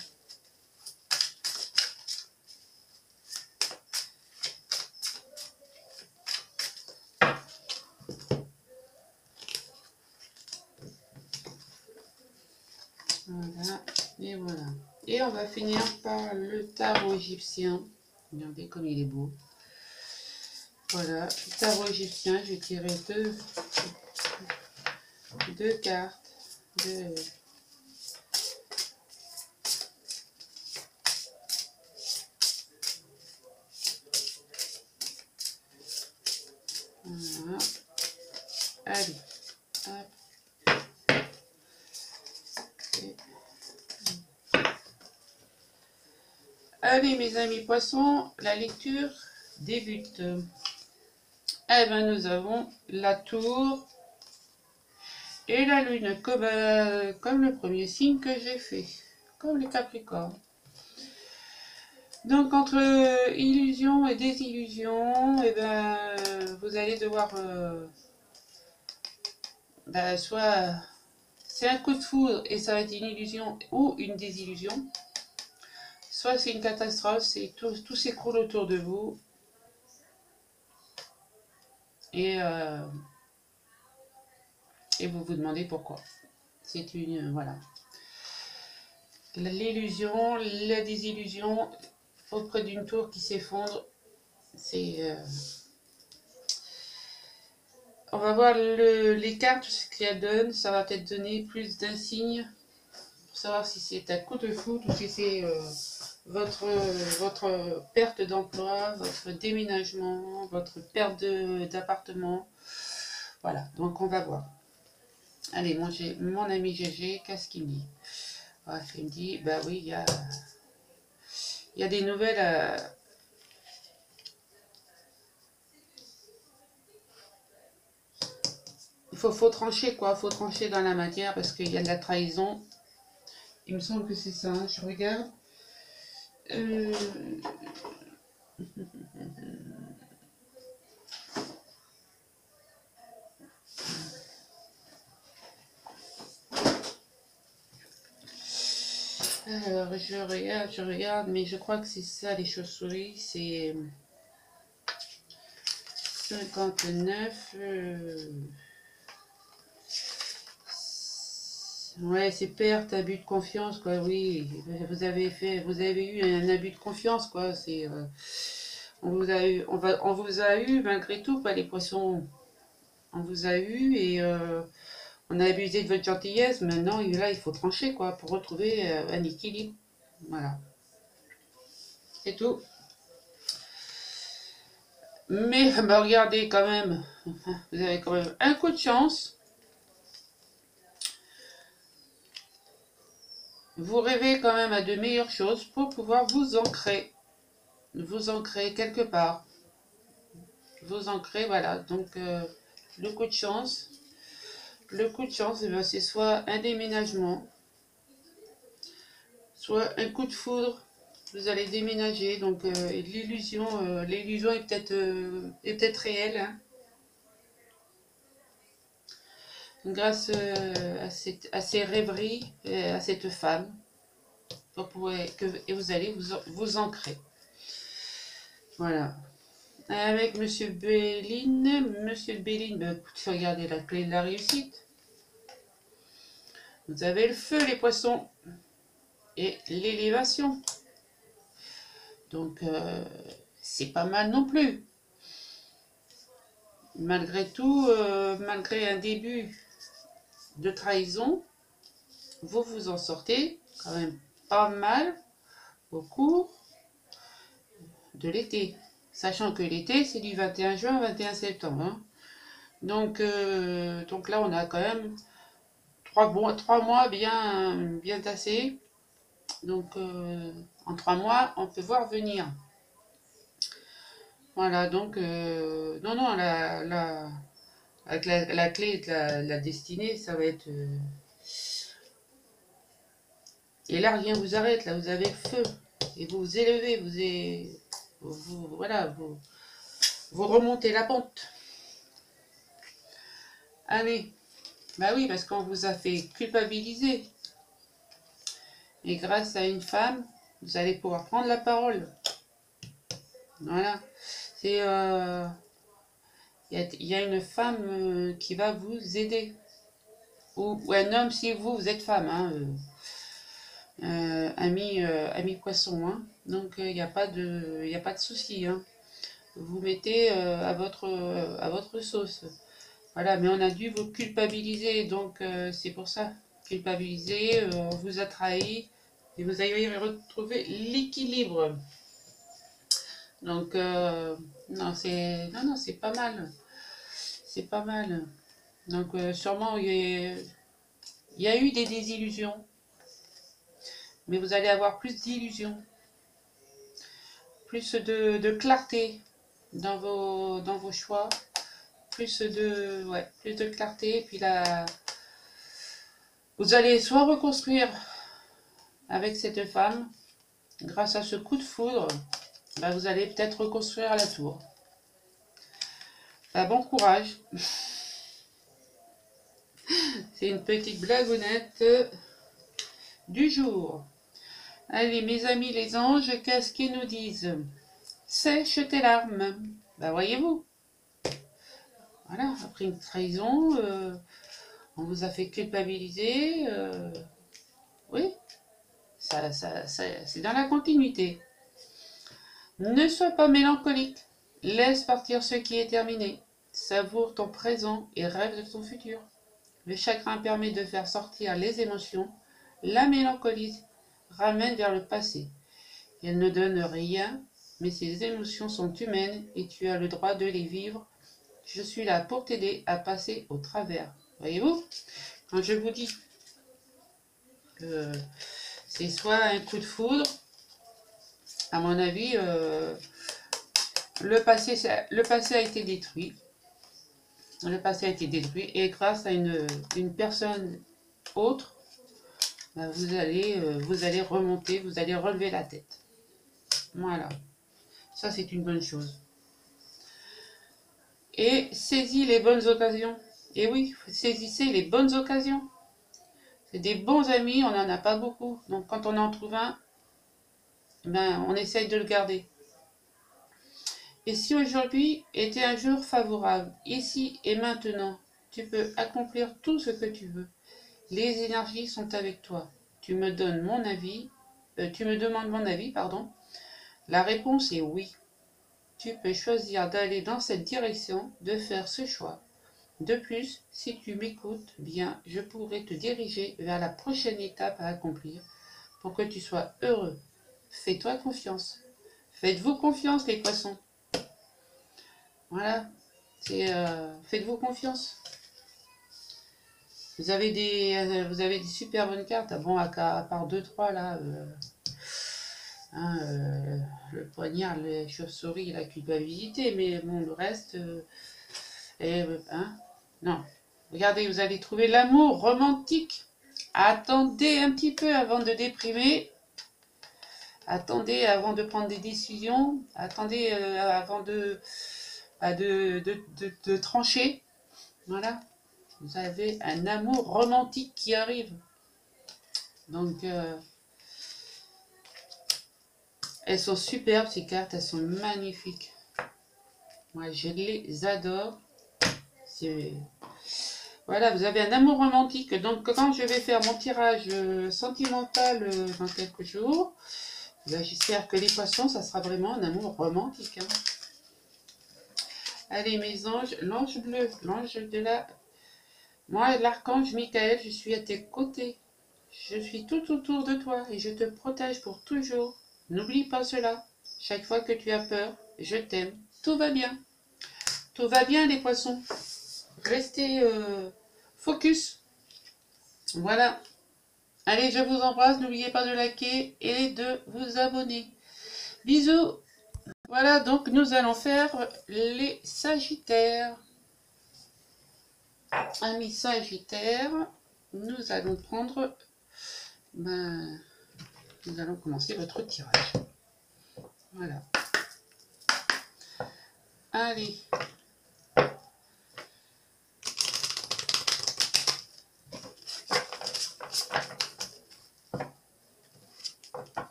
Speaker 1: Voilà, et voilà. Et on va finir par le tarot égyptien. Regardez comme il est beau. Voilà, le tarot égyptien, je vais tirer deux cartes. Voilà. Allez, hop. Allez mes amis poissons, la lecture débute. Eh bien nous avons la tour et la lune, comme le premier signe que j'ai fait, comme les Capricornes. Donc entre illusion et désillusion, eh ben, vous allez devoir soit c'est un coup de foudre et ça va être une illusion ou une désillusion, soit c'est une catastrophe, c'est tout s'écroule autour de vous et vous vous demandez pourquoi. C'est une voilà. L'illusion, la désillusion auprès d'une tour qui s'effondre, c'est on va voir les cartes, ce qu'elles donnent. Ça va peut-être donner plus d'un signe pour savoir si c'est un coup de foudre ou si c'est votre perte d'emploi, votre déménagement, votre perte d'appartement. Voilà, donc on va voir. Allez, moi j'ai mon ami GG, qu'est-ce qu'il me dit? Il me dit, bah oui, il y a des nouvelles. Il faut trancher, quoi. Il faut trancher dans la matière parce qu'il y a de la trahison. Il me semble que c'est ça, hein. Je regarde. Alors, je regarde, mais je crois que c'est ça, les chauves-souris. C'est 59. Ouais, c'est perte, abus de confiance, quoi. Oui, vous avez eu un abus de confiance, quoi. C'est, on vous a eu, on vous a eu malgré tout, pas les poissons. On vous a eu et on a abusé de votre gentillesse. Maintenant, là, il faut trancher, quoi, pour retrouver un équilibre. Voilà. C'est tout. Mais bah, regardez quand même, vous avez quand même un coup de chance. Vous rêvez quand même à de meilleures choses pour pouvoir vous ancrer quelque part. Vous ancrer, voilà. Donc le coup de chance, eh ben, c'est soit un déménagement, soit un coup de foudre. Vous allez déménager, donc l'illusion est peut-être réelle, hein. Grâce à ces rêveries, à cette femme, et vous allez vous ancrer. Voilà. Avec Monsieur Béline, ben, écoutez, regardez la clé de la réussite. Vous avez le feu, les poissons, et l'élévation. Donc, c'est pas mal non plus. Malgré tout, malgré un début de trahison, vous vous en sortez quand même pas mal au cours de l'été. Sachant que l'été, c'est du 21 juin au 21 septembre. Hein. Donc là, on a quand même 3 mois bien tassés. Donc, en 3 mois, on peut voir venir. Voilà, donc, non, non, avec la clé de la destinée, ça va être... et là, rien vous arrête, là, vous avez le feu. Et vous vous élevez, voilà, vous remontez la pente. Allez, bah oui, parce qu'on vous a fait culpabiliser. Et grâce à une femme, vous allez pouvoir prendre la parole. Voilà. C'est... il y a une femme qui va vous aider. Ou un homme si vous êtes femme. Hein, ami poisson. Hein. Donc il n'y a pas de souci. Hein. Vous mettez à votre sauce. Voilà, mais on a dû vous culpabiliser. Donc c'est pour ça. Culpabiliser, on vous a trahi. Et vous allez retrouver l'équilibre. Donc, non, c'est pas mal. C'est pas mal. Donc, sûrement, il y a eu des désillusions. Mais vous allez avoir plus d'illusions. Plus de clarté dans vos choix. Plus de clarté. Et puis là, vous allez soit reconstruire avec cette femme, grâce à ce coup de foudre, bah, vous allez peut-être reconstruire la tour. Bah, bon courage. C'est une petite blagounette du jour. Allez, mes amis les anges, qu'est-ce qu'ils nous disent? Sèche tes larmes. Bah, voyez-vous. Voilà, après une trahison, on vous a fait culpabiliser. Oui, c'est dans la continuité. Ne sois pas mélancolique. Laisse partir ce qui est terminé. Savoure ton présent et rêve de ton futur. Le chagrin permet de faire sortir les émotions. La mélancolie ramène vers le passé. Elle ne donne rien, mais ces émotions sont humaines et tu as le droit de les vivre. Je suis là pour t'aider à passer au travers. Voyez-vous, quand je vous dis que c'est soit un coup de foudre, à mon avis, le passé a été détruit. Le passé a été détruit et grâce à une personne autre, vous allez remonter, vous allez relever la tête. Voilà, ça c'est une bonne chose. Et saisis les bonnes occasions. Et oui, saisissez les bonnes occasions. C'est des bons amis, on n'en a pas beaucoup. Donc quand on en trouve un, ben, on essaye de le garder. Et si aujourd'hui était un jour favorable, ici et maintenant, tu peux accomplir tout ce que tu veux. Les énergies sont avec toi. Tu me donnes mon avis, tu me demandes mon avis, pardon. La réponse est oui. Tu peux choisir d'aller dans cette direction, de faire ce choix. De plus, si tu m'écoutes bien, je pourrai te diriger vers la prochaine étape à accomplir pour que tu sois heureux. Fais-toi confiance. Faites-vous confiance, les poissons. Voilà, faites-vous confiance. Vous avez des super bonnes cartes. Bon, à part 2-3 là, hein, le poignard, les chauves-souris, la culpabilité, mais bon, le reste, hein, non. Regardez, vous allez trouver l'amour romantique. Attendez un petit peu avant de déprimer. Attendez avant de prendre des décisions. Attendez avant de trancher. Voilà. Vous avez un amour romantique qui arrive. Donc, elles sont superbes ces cartes. Elles sont magnifiques. Moi, je les adore. Voilà, vous avez un amour romantique. Donc, quand je vais faire mon tirage sentimental dans quelques jours, j'espère que les poissons, ça sera vraiment un amour romantique. Hein. Allez, mes anges, l'ange bleu, l'ange de la... Moi, l'archange Michael, je suis à tes côtés. Je suis tout autour de toi et je te protège pour toujours. N'oublie pas cela. Chaque fois que tu as peur, je t'aime. Tout va bien. Tout va bien les poissons. Restez focus. Voilà. Allez, je vous embrasse. N'oubliez pas de liker et de vous abonner. Bisous. Voilà, donc nous allons faire les Sagittaires. Amis Sagittaires, nous allons prendre... nous allons commencer votre tirage. Voilà. Allez.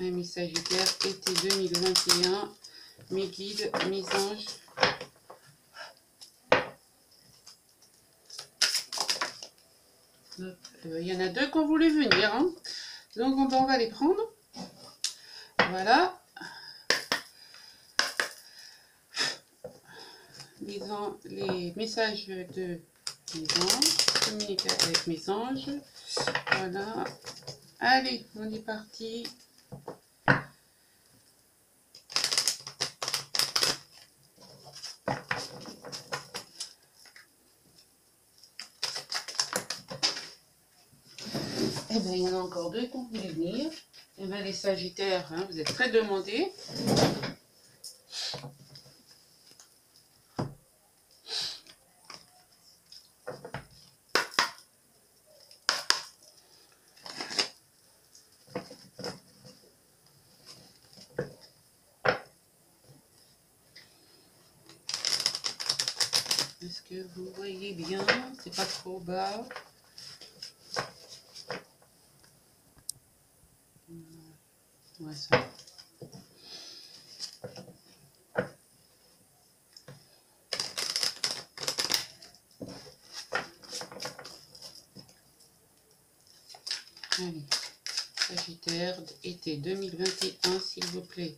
Speaker 1: Amis Sagittaires, été 2021. Mes guides, mes anges. Il y en a deux qui ont voulu venir. Hein. Donc on va les prendre. Voilà. Les messages de mes anges. Communiquer avec mes anges. Voilà. Allez, on est parti. Eh bien, il y en a encore deux qui ont voulu venir. Eh bien, les Sagittaires, hein, vous êtes très demandés. Est-ce que vous voyez bien? C'est pas trop bas. Ouais, ça. Allez, Sagittaire, été 2021, s'il vous plaît.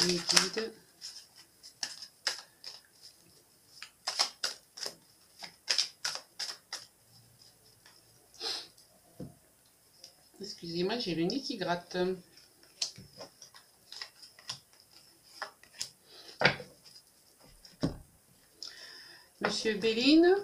Speaker 1: Les guides. Excusez-moi, j'ai le nez qui gratte. Monsieur Béline.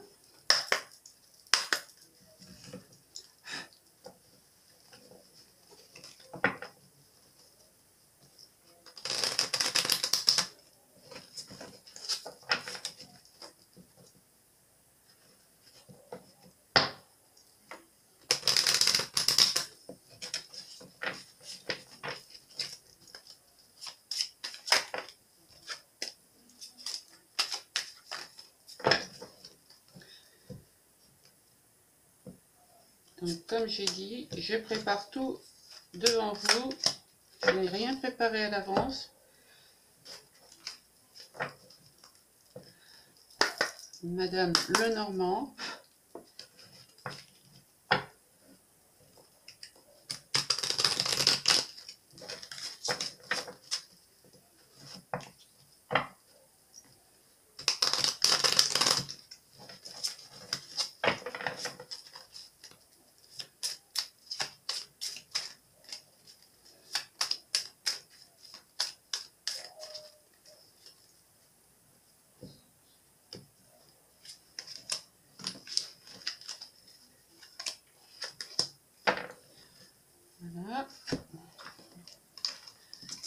Speaker 1: Donc, comme j'ai dit, je prépare tout devant vous. Je n'ai rien préparé à l'avance. Madame Lenormand. Voilà.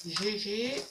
Speaker 1: GG.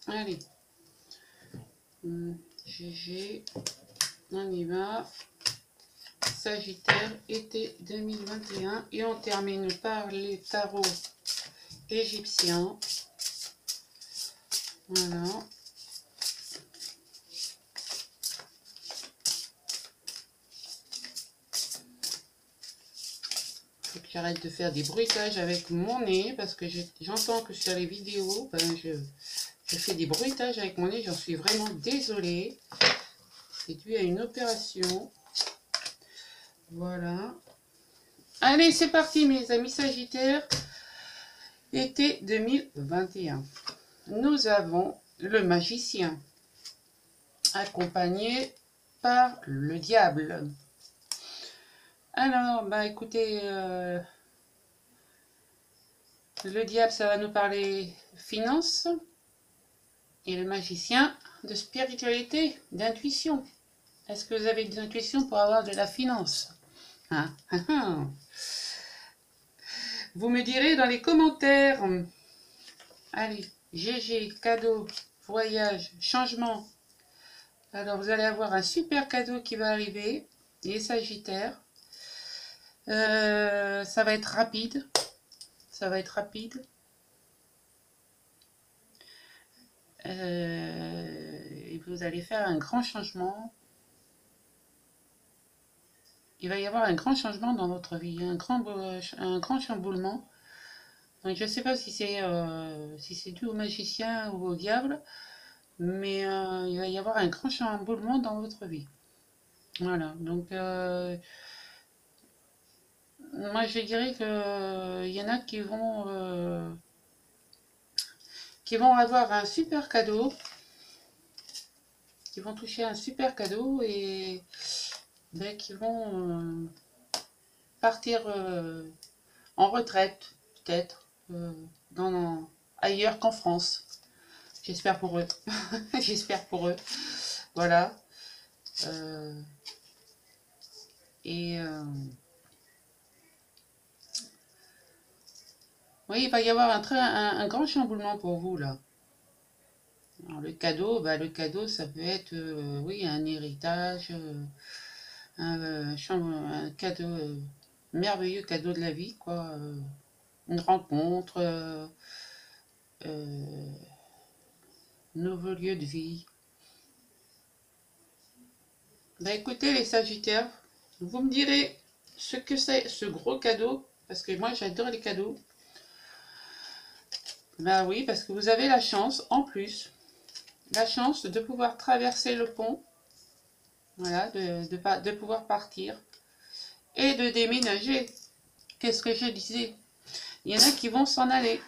Speaker 1: Allez. GG. On y va. Sagittaire, été 2021. Et on termine par les tarots égyptiens. Voilà. Faut que j'arrête de faire des bruitages avec mon nez parce que j'entends que sur les vidéos, ben je fais des bruitages avec mon nez. J'en suis vraiment désolée. C'est dû à une opération. Voilà. Allez, c'est parti mes amis Sagittaires. Été 2021. Nous avons le magicien, accompagné par le diable. Alors, bah écoutez, le diable, ça va nous parler finance, et le magicien de spiritualité, d'intuition. Est-ce que vous avez des intuitions pour avoir de la finance? Vous me direz dans les commentaires. Allez, GG, cadeau, voyage, changement. Alors, vous allez avoir un super cadeau qui va arriver, les Sagittaires. Ça va être rapide. Ça va être rapide. Et vous allez faire un grand changement. Il va y avoir un grand changement dans votre vie, un grand chamboulement. Donc, je ne sais pas si c'est dû au magicien ou au diable, mais il va y avoir un grand chamboulement dans votre vie. Voilà, donc moi je dirais que il y en a qui vont avoir un super cadeau, qui vont toucher un super cadeau et ben, qui vont partir en retraite, peut-être, ailleurs qu'en France. J'espère pour eux. J'espère pour eux. Voilà. Oui, il va y avoir un grand chamboulement pour vous, là. Alors, le cadeau, ça peut être, oui, un héritage, un cadeau, merveilleux cadeau de la vie, quoi. Une rencontre, nouveau lieu de vie. Bah écoutez les Sagittaires, vous me direz ce que c'est ce gros cadeau, parce que moi j'adore les cadeaux. Bah oui, parce que vous avez la chance, en plus, la chance de pouvoir traverser le pont, voilà, de pouvoir partir et de déménager. Qu'est-ce que je disais? Il y en a qui vont s'en aller.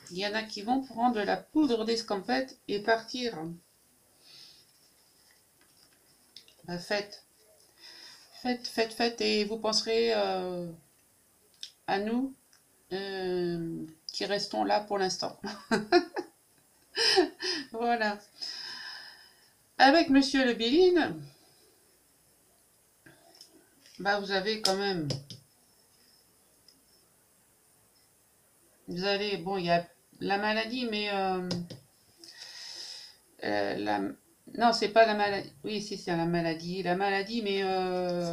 Speaker 1: Il y en a qui vont prendre de la poudre d'escampette et partir. Bah faites. Faites. Et vous penserez à nous qui restons là pour l'instant. Voilà. Avec Monsieur Le Béline, bah vous avez quand même... Vous avez... Bon, il y a la maladie, mais... non, c'est pas la maladie. Oui, si, c'est la maladie. La maladie, mais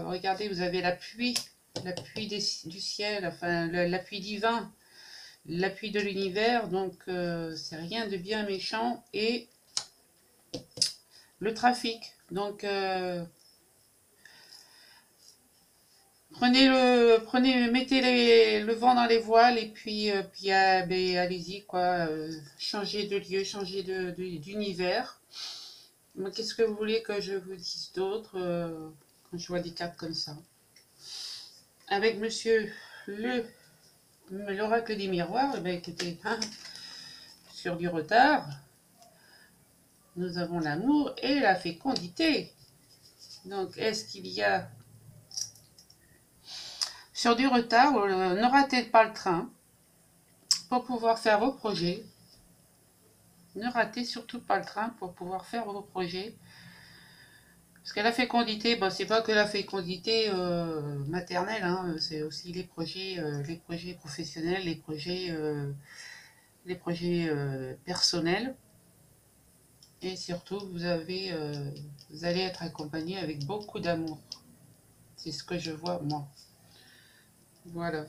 Speaker 1: regardez, vous avez l'appui du ciel, enfin, l'appui divin, l'appui de l'univers. Donc, c'est rien de bien méchant. Et le trafic. Donc, mettez le vent dans les voiles et puis, ben, allez-y, quoi. Changez de lieu, changez d'univers. Qu'est-ce que vous voulez que je vous dise d'autre quand je vois des cartes comme ça? Avec monsieur l'oracle des miroirs, eh ben, écoutez, hein, sur du retard, nous avons l'amour et la fécondité. Donc, est-ce qu'il y a sur du retard, ne ratez pas le train pour pouvoir faire vos projets. Ne ratez surtout pas le train pour pouvoir faire vos projets. Parce que la fécondité, bon, c'est pas que la fécondité maternelle, hein, c'est aussi les projets professionnels, les projets personnels. Et surtout, vous allez être accompagné avec beaucoup d'amour. C'est ce que je vois, moi. Voilà.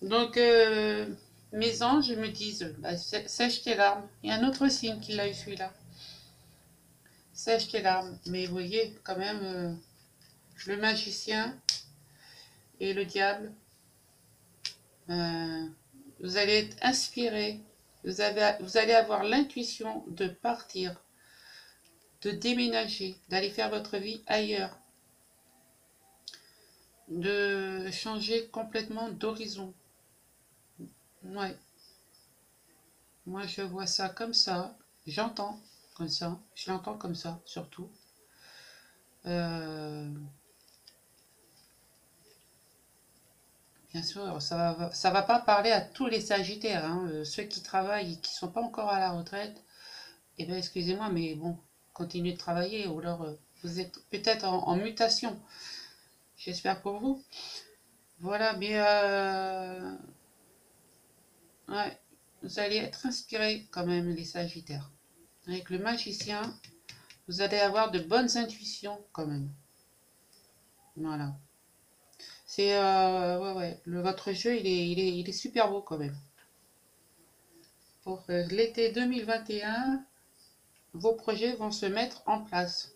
Speaker 1: Donc, mes anges me disent, bah, sèche tes larmes. Il y a un autre signe qui l'a eu, celui-là. Sèche tes larmes. Mais vous voyez, quand même, le magicien et le diable, vous allez être inspiré. Vous allez avoir l'intuition de partir, de déménager, d'aller faire votre vie ailleurs, de changer complètement d'horizon. Ouais. Moi, je vois ça comme ça. J'entends comme ça. Je l'entends comme ça, surtout. Bien sûr, ça va pas parler à tous les Sagittaires, hein. Ceux qui travaillent et qui sont pas encore à la retraite. Eh bien, excusez-moi, mais bon, continuez de travailler, ou alors vous êtes peut-être en mutation. J'espère pour vous. Voilà, mais ouais, vous allez être inspirés quand même, les Sagittaires. Avec le magicien, vous allez avoir de bonnes intuitions quand même. Voilà. C'est ouais, votre jeu, il est super beau quand même. Pour l'été 2021, vos projets vont se mettre en place.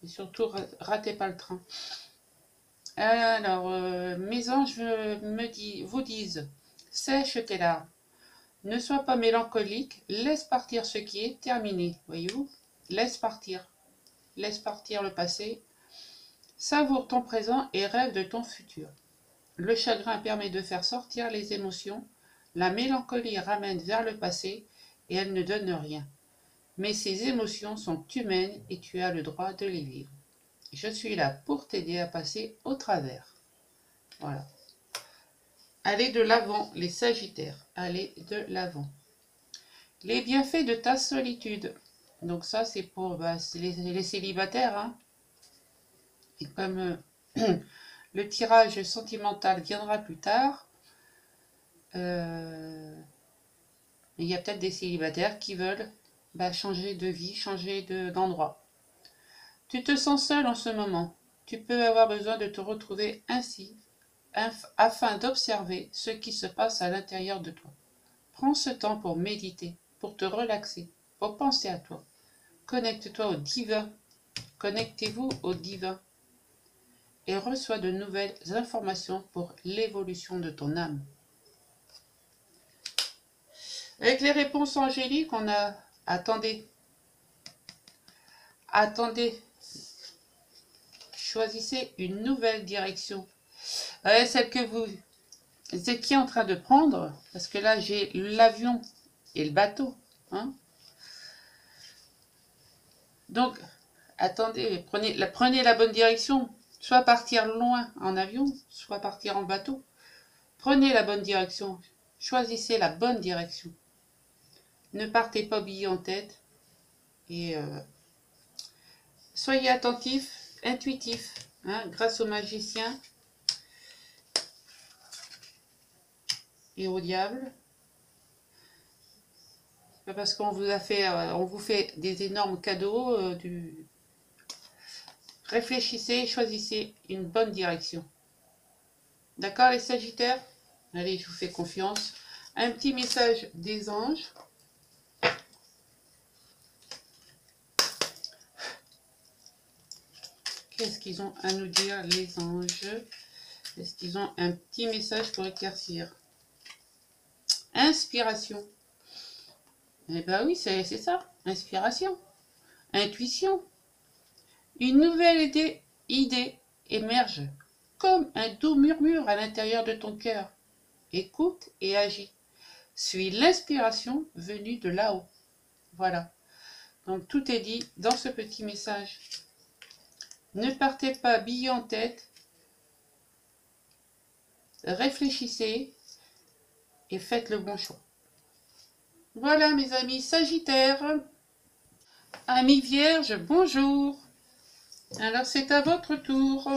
Speaker 1: Et surtout, ratez pas le train. Alors, mes anges vous disent, sèche tes larmes. Ne sois pas mélancolique, laisse partir ce qui est terminé, voyez-vous. Laisse partir le passé. Savoure ton présent et rêve de ton futur. Le chagrin permet de faire sortir les émotions. La mélancolie ramène vers le passé et elle ne donne rien. Mais ces émotions sont humaines et tu as le droit de les vivre. Je suis là pour t'aider à passer au travers. Voilà. Allez de l'avant, les Sagittaires. Allez de l'avant. Les bienfaits de ta solitude. Donc ça, c'est pour les célibataires. Hein. Et comme le tirage sentimental viendra plus tard, il y a peut-être des célibataires qui veulent changer de vie, changer d'endroit. Tu te sens seul en ce moment. Tu peux avoir besoin de te retrouver ainsi, afin d'observer ce qui se passe à l'intérieur de toi. Prends ce temps pour méditer, pour te relaxer, pour penser à toi. Connecte-toi au divin. Connectez-vous au divin et reçois de nouvelles informations pour l'évolution de ton âme. Avec les réponses angéliques, on a... Attendez. Choisissez une nouvelle direction. Celle que vous étiez en train de prendre, parce que là, j'ai l'avion et le bateau. Hein. Donc, attendez, prenez la bonne direction. Soit partir loin en avion, soit partir en bateau. Prenez la bonne direction. Choisissez la bonne direction. Ne partez pas billet en tête. Et soyez attentifs, intuitifs. Hein, grâce au magicien et au diable. Pas parce qu'on vous a fait, on vous fait des énormes cadeaux. Réfléchissez et choisissez une bonne direction. D'accord les Sagittaires? Allez, je vous fais confiance. Un petit message des anges. Qu'est-ce qu'ils ont à nous dire les anges? Est-ce qu'ils ont un petit message pour éclaircir? Inspiration. Eh bien oui, c'est ça. Inspiration. Intuition. Une nouvelle idée émerge comme un doux murmure à l'intérieur de ton cœur. Écoute et agis. Suis l'inspiration venue de là-haut. Voilà. Donc tout est dit dans ce petit message. Ne partez pas billet en tête. Réfléchissez et faites le bon choix. Voilà mes amis Sagittaires. Amis Vierges, bonjour. Alors c'est à votre tour.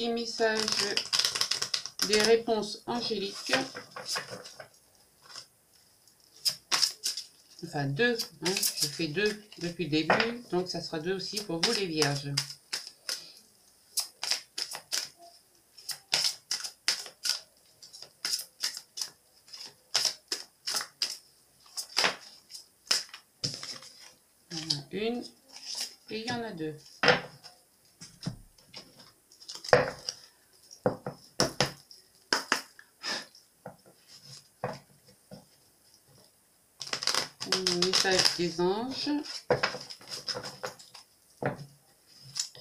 Speaker 1: petit message, des réponses angéliques. Enfin 2, hein, je fais 2 depuis le début, donc ça sera 2 aussi pour vous les vierges. Il y en a une et il y en a 2. Message des anges.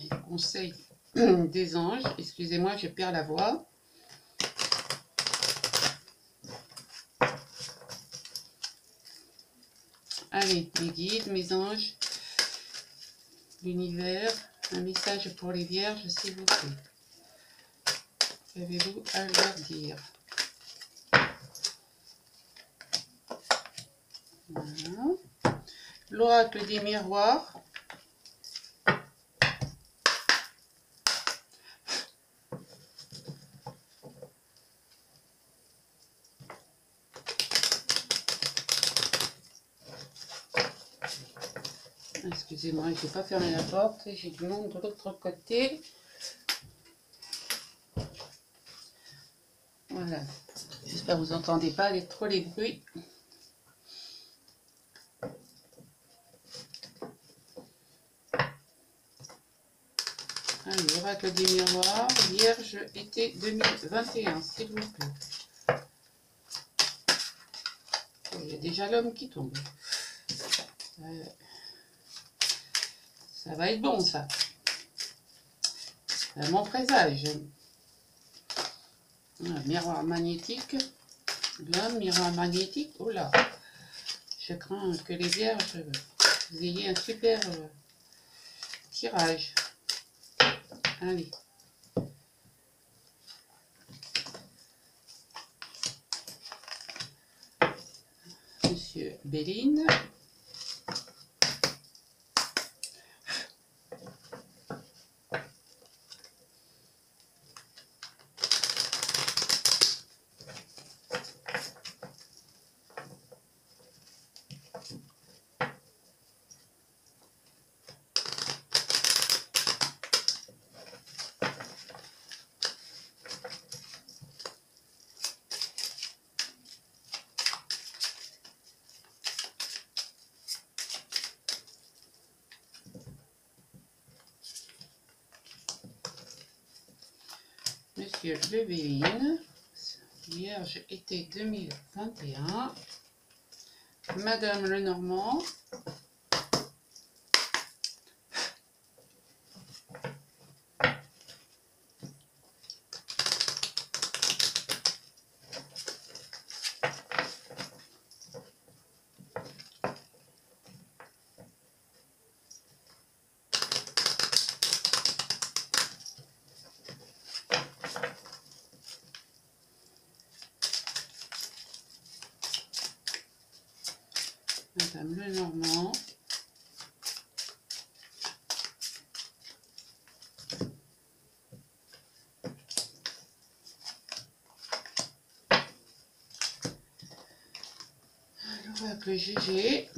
Speaker 1: Et conseil des anges. Excusez-moi, je perds la voix. Allez, mes guides, mes anges, l'univers, un message pour les vierges, s'il vous plaît. Qu'avez-vous à leur dire? Voilà. L'oracle des miroirs. Excusez-moi, je n'ai pas fermé la porte, j'ai du monde de l'autre côté. Voilà, j'espère que vous n'entendez pas trop les bruits. Allez, l'oracle des miroirs, Vierge, été 2021, s'il vous plaît. Il y a déjà l'homme qui tombe. Ça va être bon, ça. Mon présage. Miroir magnétique. L'homme, miroir magnétique. Oh là, je crains que les vierges, vous ayez un super tirage. Allez. Monsieur Béline. Monsieur Le Béline, Vierge été 2021, Madame Lenormand, Madame Lenormand, l'oracle GG,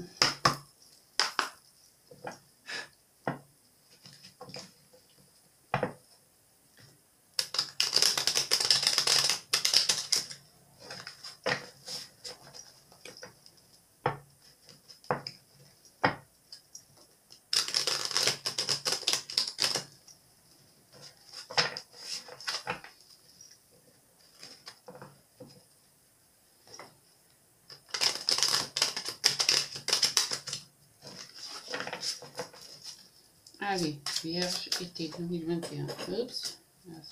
Speaker 1: allez, Vierge été 2021, oups,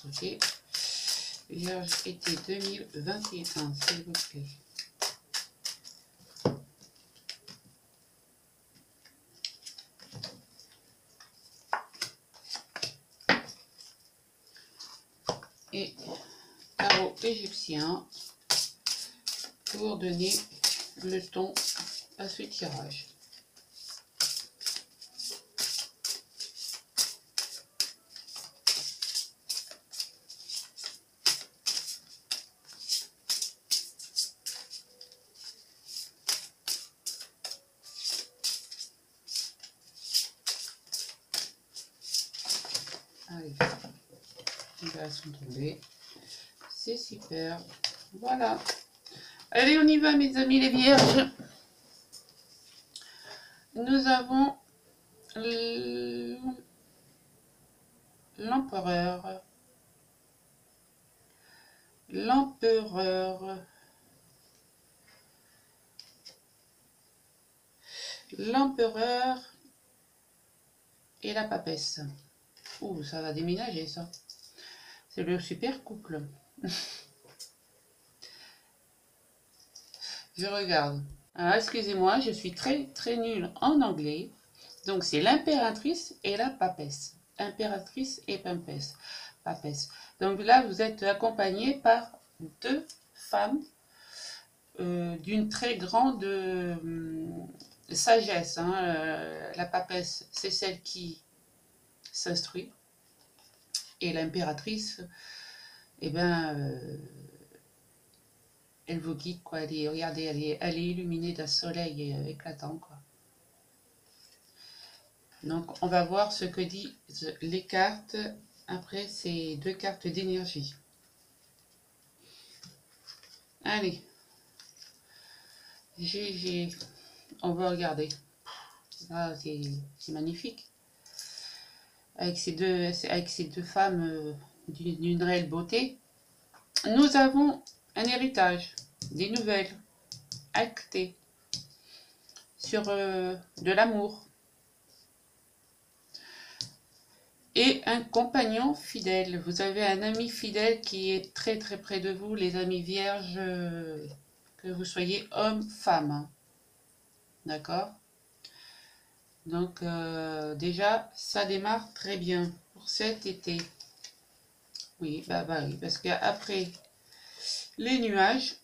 Speaker 1: ok, Vierge été 2021, s'il vous plaît. Et tarot égyptien pour donner le ton à ce tirage. Allez, elles sont tombées. C'est super. Voilà. Allez, on y va, mes amis les vierges. Nous avons l'empereur. L'empereur. L'empereur et la papesse. Ouh, ça va déménager, ça. C'est le super couple. Je regarde. Alors, excusez-moi, je suis très nulle en anglais. Donc, c'est l'impératrice et la papesse. Impératrice et papesse. Donc là, vous êtes accompagné par deux femmes d'une très grande sagesse. Hein. La papesse, c'est celle qui s'instruit. Et l'impératrice, eh ben, elle vous guide, quoi. Regardez, elle est illuminée d'un soleil éclatant, quoi. Donc, on va voir ce que disent les cartes après ces deux cartes d'énergie. Allez, on va regarder. Ah, c'est magnifique. Avec ces deux femmes d'une réelle beauté. Nous avons un héritage, des nouvelles actées sur de l'amour. Et un compagnon fidèle. Vous avez un ami fidèle qui est très près de vous, les amis vierges, que vous soyez homme, femme. D'accord? Donc déjà, ça démarre très bien pour cet été. Oui, oui, parce qu'après les nuages,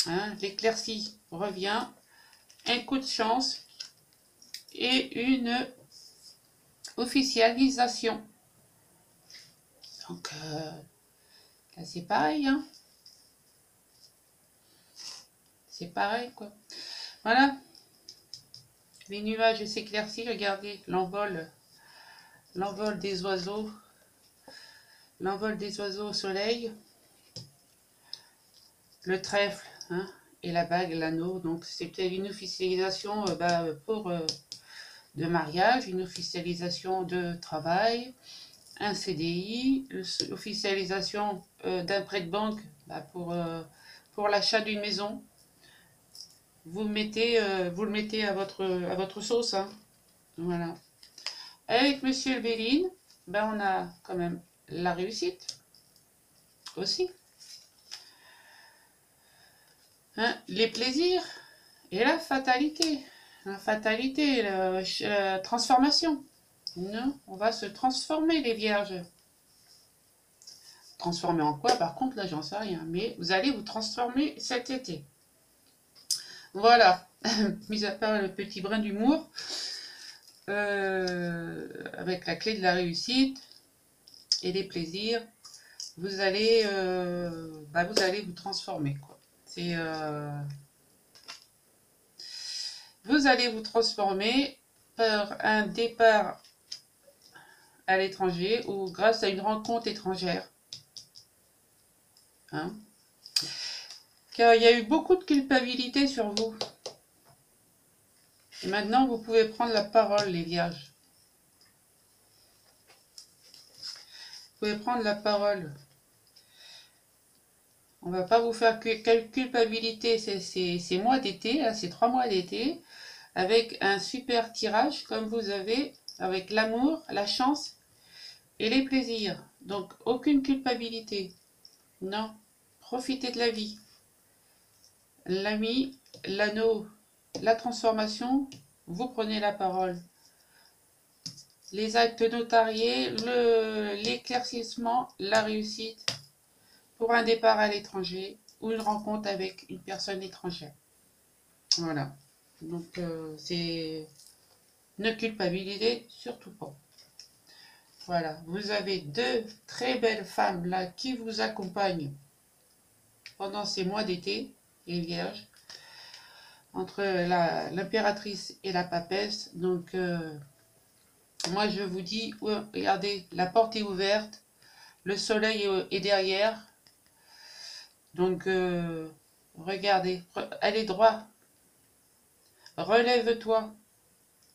Speaker 1: hein, l'éclaircie revient, un coup de chance et une officialisation. Donc là, c'est pareil, hein. C'est pareil, quoi. Voilà. Les nuages s'éclaircissent, regardez l'envol des oiseaux. L'envol des oiseaux au soleil. Le trèfle, hein, et la bague, l'anneau. Donc c'était une officialisation pour de mariage, une officialisation de travail, un CDI, l'officialisation d'un prêt de banque pour l'achat d'une maison. Vous le mettez à votre sauce, hein. Voilà. Avec Monsieur Béline, on a quand même la réussite aussi. Hein, les plaisirs et la fatalité. La fatalité, la transformation. Non, on va se transformer, les vierges. Transformer en quoi? Par contre, là, j'en sais rien. Mais vous allez vous transformer cet été. Voilà. Mis à part le petit brin d'humour, avec la clé de la réussite et des plaisirs, vous allez vous transformer, quoi. C'est vous allez vous transformer par un départ à l'étranger ou grâce à une rencontre étrangère. Hein? Car il y a eu beaucoup de culpabilité sur vous. Et maintenant, vous pouvez prendre la parole, les vierges. Vous pouvez prendre la parole. On ne va pas vous faire culpabilité ces mois d'été, ces 3 mois d'été, avec un super tirage comme vous avez, avec l'amour, la chance et les plaisirs. Donc, aucune culpabilité. Non. Profitez de la vie. L'ami, l'anneau, la transformation, vous prenez la parole. Les actes notariés, l'éclaircissement, la réussite pour un départ à l'étranger ou une rencontre avec une personne étrangère. Voilà. Donc, c'est ne culpabilisez surtout pas. Voilà. Vous avez deux très belles femmes là qui vous accompagnent pendant ces mois d'été, les vierges, entre l'impératrice et la papesse. Donc, Moi, je vous dis, regardez, la porte est ouverte, le soleil est derrière. Donc, regardez, allez droit, relève-toi.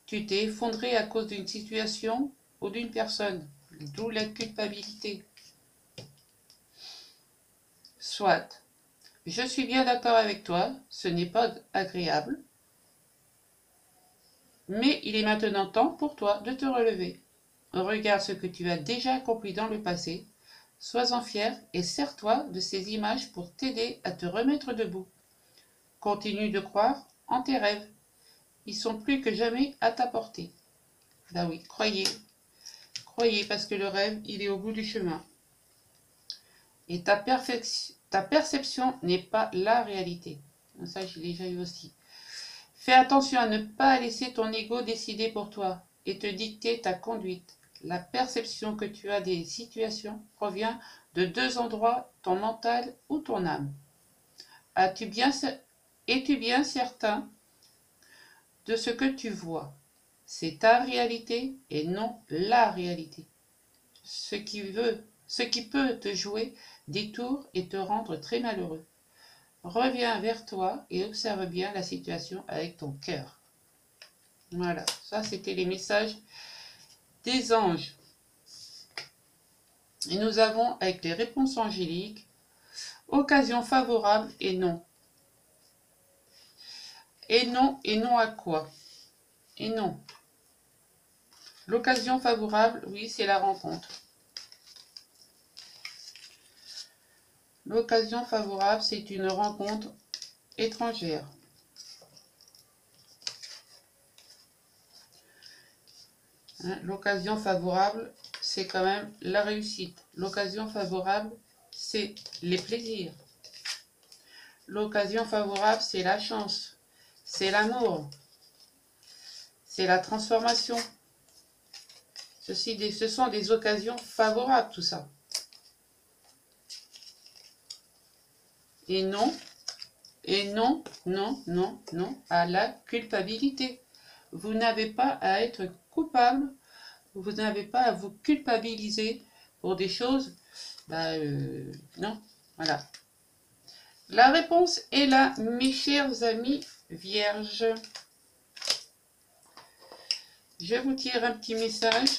Speaker 1: Tu t'es effondré à cause d'une situation ou d'une personne, d'où la culpabilité. Soit, je suis bien d'accord avec toi, ce n'est pas agréable, mais il est maintenant temps pour toi de te relever. Regarde ce que tu as déjà accompli dans le passé, sois-en fier et sers-toi de ces images pour t'aider à te remettre debout. Continue de croire en tes rêves, ils sont plus que jamais à ta portée. Bah oui, croyez, croyez parce que le rêve, il est au bout du chemin. Et ta perception n'est pas la réalité. Ça, j'ai déjà eu aussi. Fais attention à ne pas laisser ton ego décider pour toi et te dicter ta conduite. La perception que tu as des situations provient de deux endroits, ton mental ou ton âme. Es-tu bien certain de ce que tu vois? C'est ta réalité et non la réalité. Ce qui peut te jouer des tours et te rendre très malheureux. Reviens vers toi et observe bien la situation avec ton cœur. Voilà, ça c'était les messages des anges. Et nous avons avec les réponses angéliques, occasion favorable et non. Et non à quoi? Et non. L'occasion favorable, oui, c'est la rencontre. L'occasion favorable, c'est une rencontre étrangère. Hein, l'occasion favorable, c'est quand même la réussite. L'occasion favorable, c'est les plaisirs. L'occasion favorable, c'est la chance. C'est l'amour. C'est la transformation. Ce sont des occasions favorables, tout ça. Et non, non à la culpabilité. Vous n'avez pas à être coupable, vous n'avez pas à vous culpabiliser pour des choses. Non, voilà. La réponse est là, mes chers amis vierges. Je vous tire un petit message.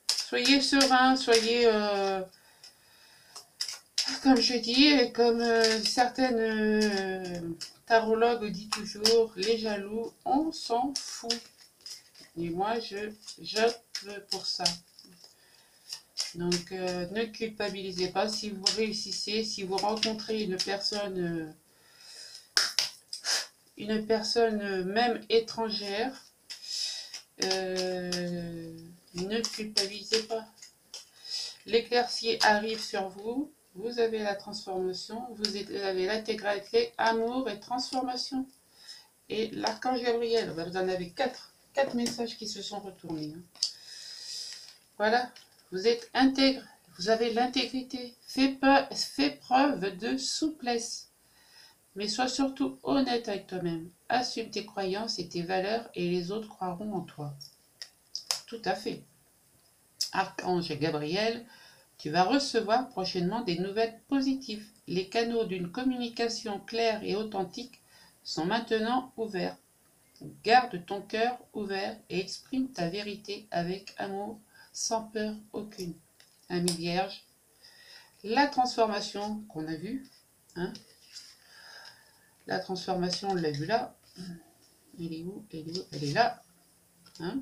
Speaker 1: Soyez sereins, soyez, comme je dis, et comme certaines tarologues disent toujours, les jaloux, on s'en fout. Et moi, j'opte pour ça. Donc, ne culpabilisez pas si vous réussissez, si vous rencontrez une personne même étrangère, ne culpabilisez pas. L'éclaircie arrive sur vous, vous avez la transformation, vous avez l'intégralité, amour et transformation. Et l'archange Gabriel, vous en avez quatre messages qui se sont retournés. Voilà, vous êtes intègre, vous avez l'intégrité, fais preuve de souplesse. Mais sois surtout honnête avec toi-même. Assume tes croyances et tes valeurs et les autres croiront en toi. Tout à fait. Archange Gabriel, tu vas recevoir prochainement des nouvelles positives. Les canaux d'une communication claire et authentique sont maintenant ouverts. Garde ton cœur ouvert et exprime ta vérité avec amour, sans peur aucune. Ami vierge, la transformation qu'on a vue, hein, la transformation, on l'a vue là. Elle est où? Elle est là. Hein,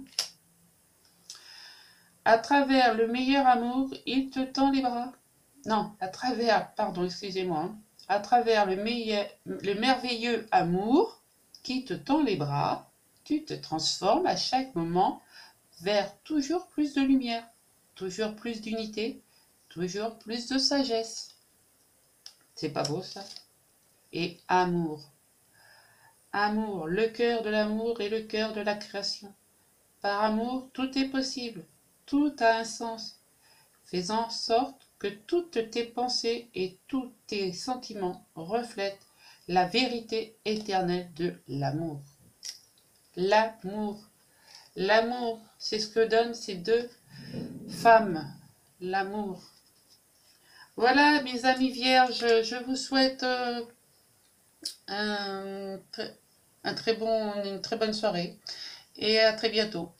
Speaker 1: à travers le meilleur amour, il te tend les bras. Non, pardon, excusez-moi. Hein, à travers le merveilleux amour qui te tend les bras, tu te transformes à chaque moment vers toujours plus de lumière, toujours plus d'unité, toujours plus de sagesse. C'est pas beau ça? Et amour. Amour, le cœur de l'amour et le cœur de la création. Par amour, tout est possible, tout a un sens. Fais en sorte que toutes tes pensées et tous tes sentiments reflètent la vérité éternelle de l'amour. L'amour. L'amour, c'est ce que donnent ces deux femmes. L'amour. Voilà, mes amis vierges, je vous souhaite un, une très bonne soirée et à très bientôt.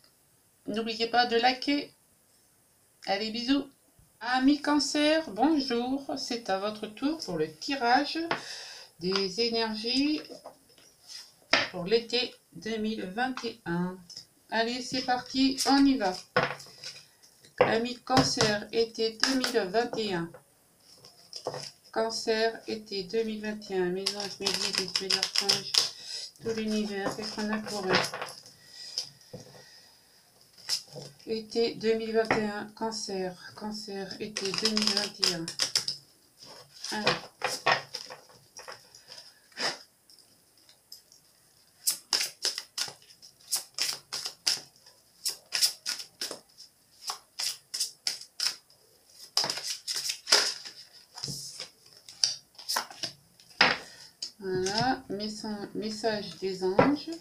Speaker 1: N'oubliez pas de liker. Allez, bisous. Amis Cancer, bonjour. C'est à votre tour pour le tirage des énergies pour l'été 2021. Allez, c'est parti, on y va. Amis Cancer, été 2021. Cancer, été 2021. Mes anges, mes guides, mes archanges, tout l'univers, qu'est-ce qu'on a pour eux? Été 2021, Cancer, Cancer, été 2021. Allez. Voilà, message des anges.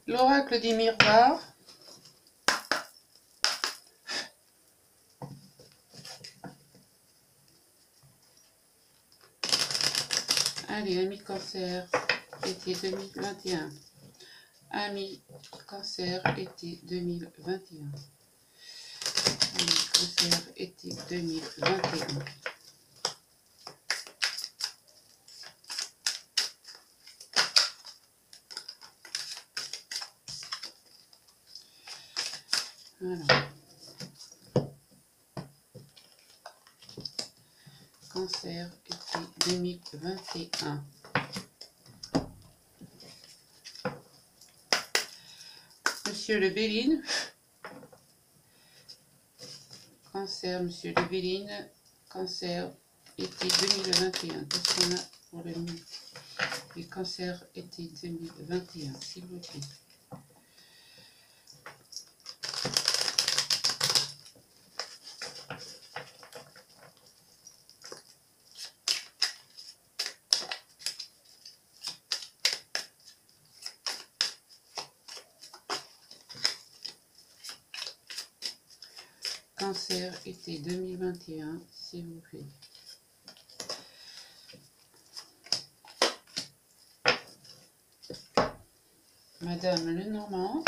Speaker 1: L'oracle des miroirs. Allez, amis Cancer, été 2021. Amis Cancer, été 2021. Amis Cancer, été 2021. Voilà. Cancer, été 2021. Monsieur le Béline. Cancer, Monsieur le Béline. Cancer, été 2021. Qu'est-ce qu'on a pour le Cancer, été 2021, s'il vous plaît. Cancer, été 2021, s'il vous plaît. Madame Lenormand.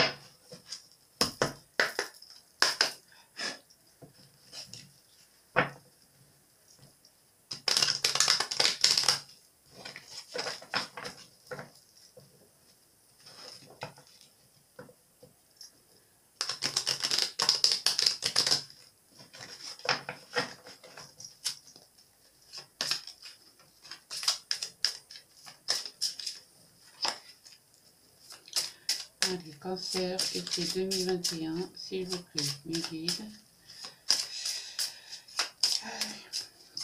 Speaker 1: Allez, Cancer, été 2021, s'il vous plaît, mes guides.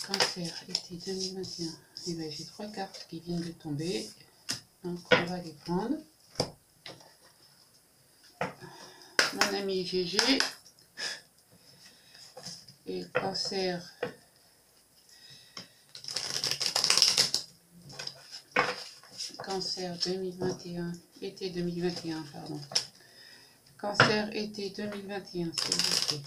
Speaker 1: Cancer, été 2021. Et bien, j'ai 3 cartes qui viennent de tomber. Donc, on va les prendre. Mon ami GG. Et Cancer. Cancer 2021. Été 2021, pardon. Cancer, été 2021, s'il vous plaît.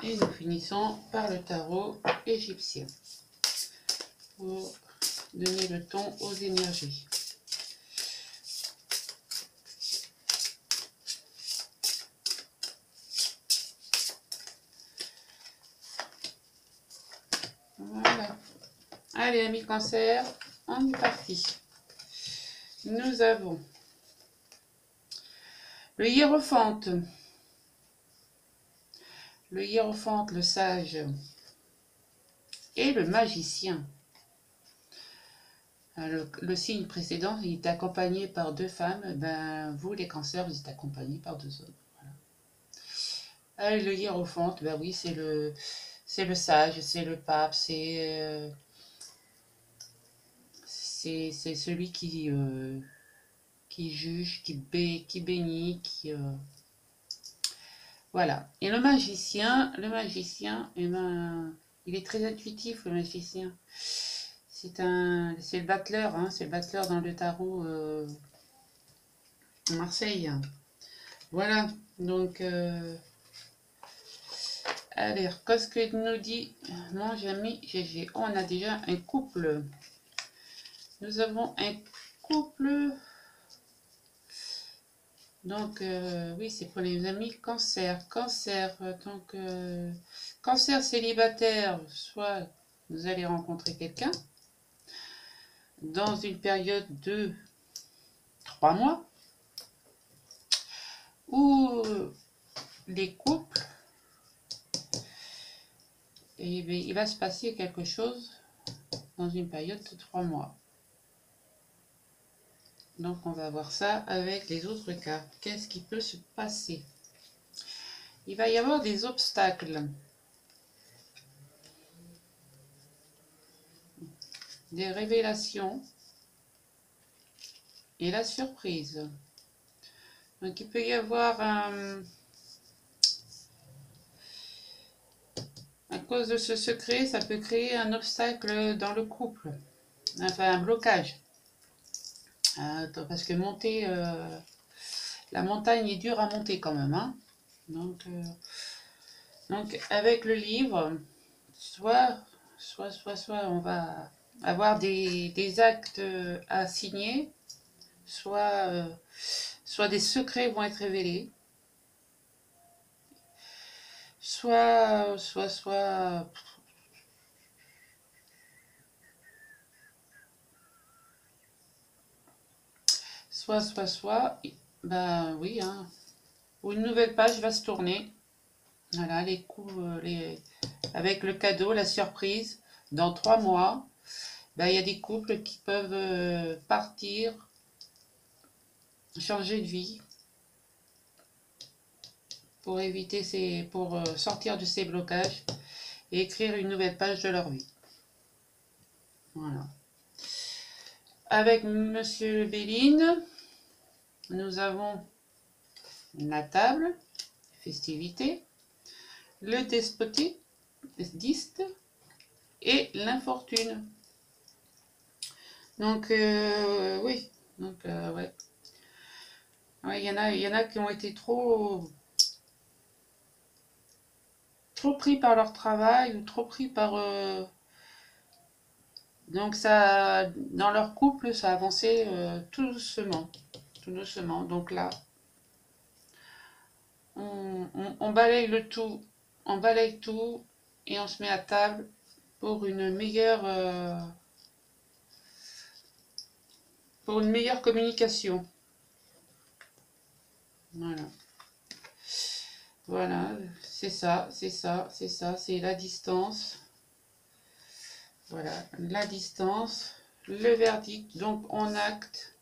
Speaker 1: Et nous finissons par le tarot égyptien pour donner le ton aux énergies. Voilà. Allez, amis cancer, on est parti. Nous avons le hiérophante. Le hiérophante, le sage et le magicien. Le signe précédent, il est accompagné par deux femmes. Ben, vous, les cancers, vous êtes accompagnés par deux hommes. Voilà. Le hiérophante, ben oui, c'est le sage, c'est le pape, c'est celui qui juge, qui bénit, voilà. Et le magicien, eh ben, il est très intuitif, le magicien. C'est le battleur, hein, c'est le battleur dans le tarot Marseille. Voilà, donc, allez, qu'est-ce que nous dit mon ami GG? On a déjà un couple. Nous avons un couple. Donc, oui, c'est pour les amis cancer. Cancer, donc, cancer célibataire, soit vous allez rencontrer quelqu'un dans une période de 3 mois, ou les couples, et bien, il va se passer quelque chose dans une période de 3 mois. Donc, on va voir ça avec les autres cas. Qu'est-ce qui peut se passer? Il va y avoir des obstacles, des révélations et la surprise. Donc, il peut y avoir à cause de ce secret, ça peut créer un obstacle dans le couple, enfin un blocage. Parce que monter, la montagne est dure à monter quand même. Hein. Donc, avec le livre, soit on va avoir des actes à signer, soit des secrets vont être révélés, soit ben oui, hein, ou une nouvelle page va se tourner. Voilà, les coups, avec le cadeau, la surprise, dans 3 mois, ben, il y a des couples qui peuvent partir, changer de vie, pour pour sortir de ces blocages et écrire une nouvelle page de leur vie. Voilà. Avec Monsieur Béline, nous avons la table, festivité, le despotiste et l'infortune. Donc, oui. Donc, ouais. Ouais, il y en a qui ont été trop pris par leur travail ou trop pris par... donc, ça, dans leur couple, ça avançait tout doucement. Tout doucement. Donc là, on balaye le tout. On balaye tout et on se met à table pour une meilleure communication. Voilà. Voilà, c'est ça, c'est la distance. Voilà, la distance, le verdict, donc on acte,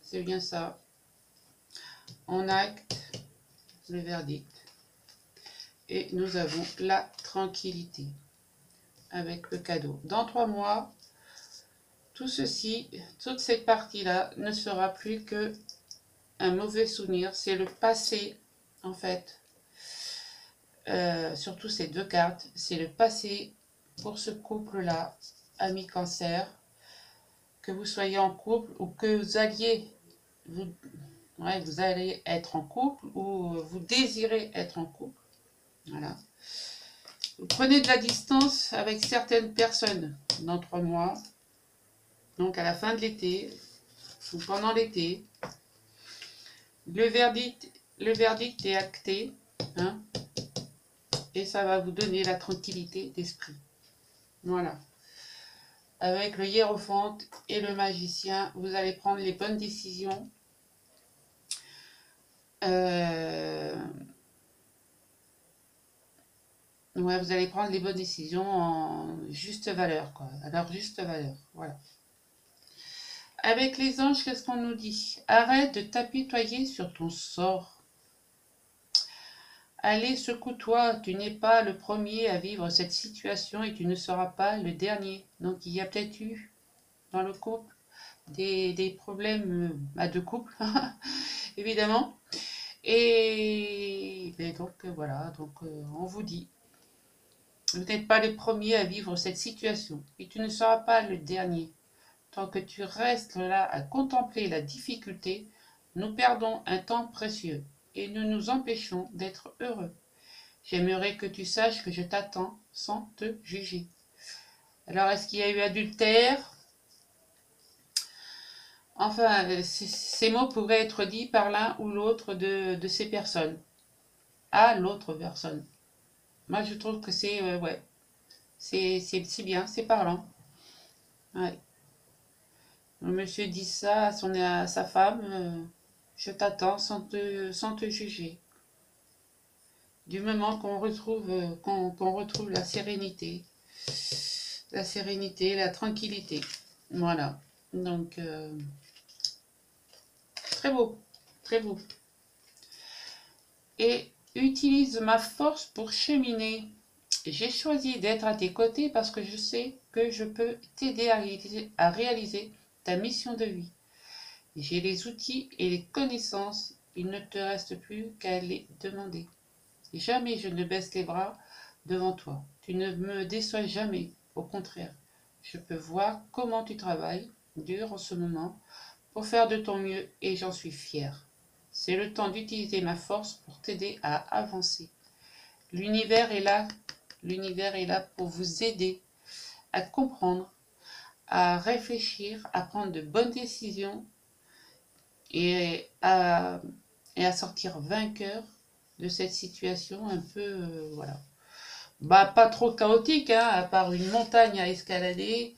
Speaker 1: c'est bien ça, on acte le verdict. Et nous avons la tranquillité avec le cadeau. Dans 3 mois, tout ceci, toute cette partie-là ne sera plus que un mauvais souvenir. C'est le passé, en fait. Surtout ces deux cartes, c'est le passé pour ce couple-là, ami cancer, que vous soyez en couple ou que vous alliez, vous allez être en couple ou vous désirez être en couple. Voilà. Vous prenez de la distance avec certaines personnes dans 3 mois, donc à la fin de l'été ou pendant l'été. Le verdict est acté, hein, et ça va vous donner la tranquillité d'esprit. Voilà. Avec le hiérophante et le magicien, vous allez prendre les bonnes décisions. Ouais, vous allez prendre les bonnes décisions en juste valeur, quoi. À leur juste valeur, voilà. Avec les anges, qu'est-ce qu'on nous dit? Arrête de t'apitoyer sur ton sort. Allez, secoue-toi, tu n'es pas le premier à vivre cette situation et tu ne seras pas le dernier. Donc il y a peut-être eu dans le couple des problèmes de couple, évidemment. Et donc voilà, donc on vous dit, vous n'êtes pas les premiers à vivre cette situation et tu ne seras pas le dernier. Tant que tu restes là à contempler la difficulté, nous perdons un temps précieux et nous nous empêchons d'être heureux. J'aimerais que tu saches que je t'attends sans te juger. Alors, est-ce qu'il y a eu adultère? Enfin, ces mots pourraient être dits par l'un ou l'autre de ces personnes à l'autre personne. Moi, je trouve que c'est ouais, c'est bien, c'est parlant. Ouais. Le monsieur dit ça à sa femme, je t'attends sans te juger. Du moment qu'on retrouve la sérénité, la tranquillité. Voilà. Donc, très beau, très beau. Et utilise ma force pour cheminer. J'ai choisi d'être à tes côtés parce que je sais que je peux t'aider à réaliser ta mission de vie. J'ai les outils et les connaissances, il ne te reste plus qu'à les demander. Jamais je ne baisse les bras devant toi. Tu ne me déçois jamais, au contraire. Je peux voir comment tu travailles dur en ce moment pour faire de ton mieux et j'en suis fière. C'est le temps d'utiliser ma force pour t'aider à avancer. L'univers est là, l'univers est là pour vous aider à comprendre, à réfléchir, à prendre de bonnes décisions et à, sortir vainqueur de cette situation un peu, voilà. Bah, pas trop chaotique, hein, à part une montagne à escalader.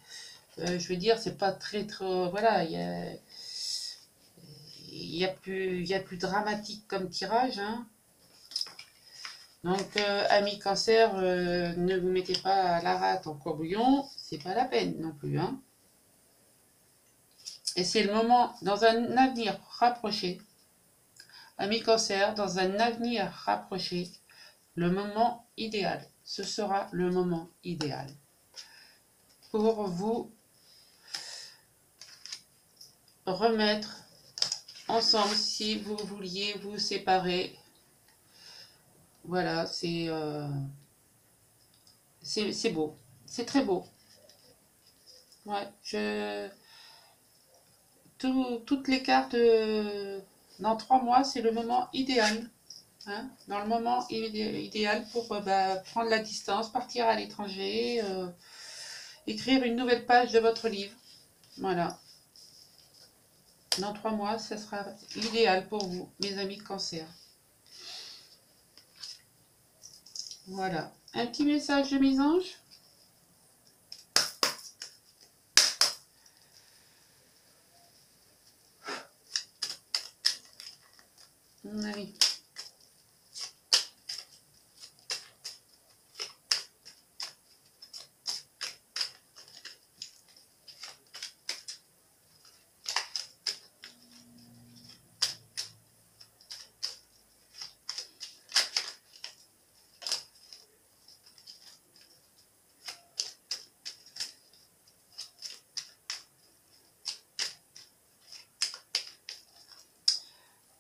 Speaker 1: Je veux dire, c'est pas très, voilà, il y a plus dramatique comme tirage, hein. Donc, amis cancer, ne vous mettez pas la rate en courbouillon, c'est pas la peine non plus, hein. Et c'est le moment, dans un avenir rapproché, amis cancer, dans un avenir rapproché, le moment idéal, ce sera le moment idéal pour vous remettre ensemble si vous vouliez vous séparer. Voilà, c'est beau, c'est très beau. Ouais, toutes les cartes dans 3 mois, c'est le moment idéal. Hein, dans le moment idéal pour prendre la distance, partir à l'étranger, écrire une nouvelle page de votre livre. Voilà. Dans 3 mois, ça sera l'idéal pour vous, mes amis cancer. Voilà. Un petit message de mes anges. Allez.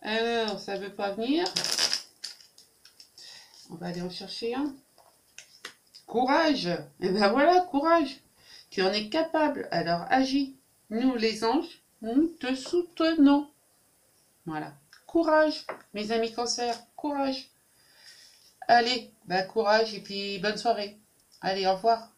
Speaker 1: Alors, ça ne veut pas venir. On va aller en chercher un. Courage. Et ben voilà, courage. Tu en es capable, alors agis. Nous, les anges, nous te soutenons. Voilà. Courage, mes amis cancer, courage. Allez, courage et puis bonne soirée. Allez, au revoir.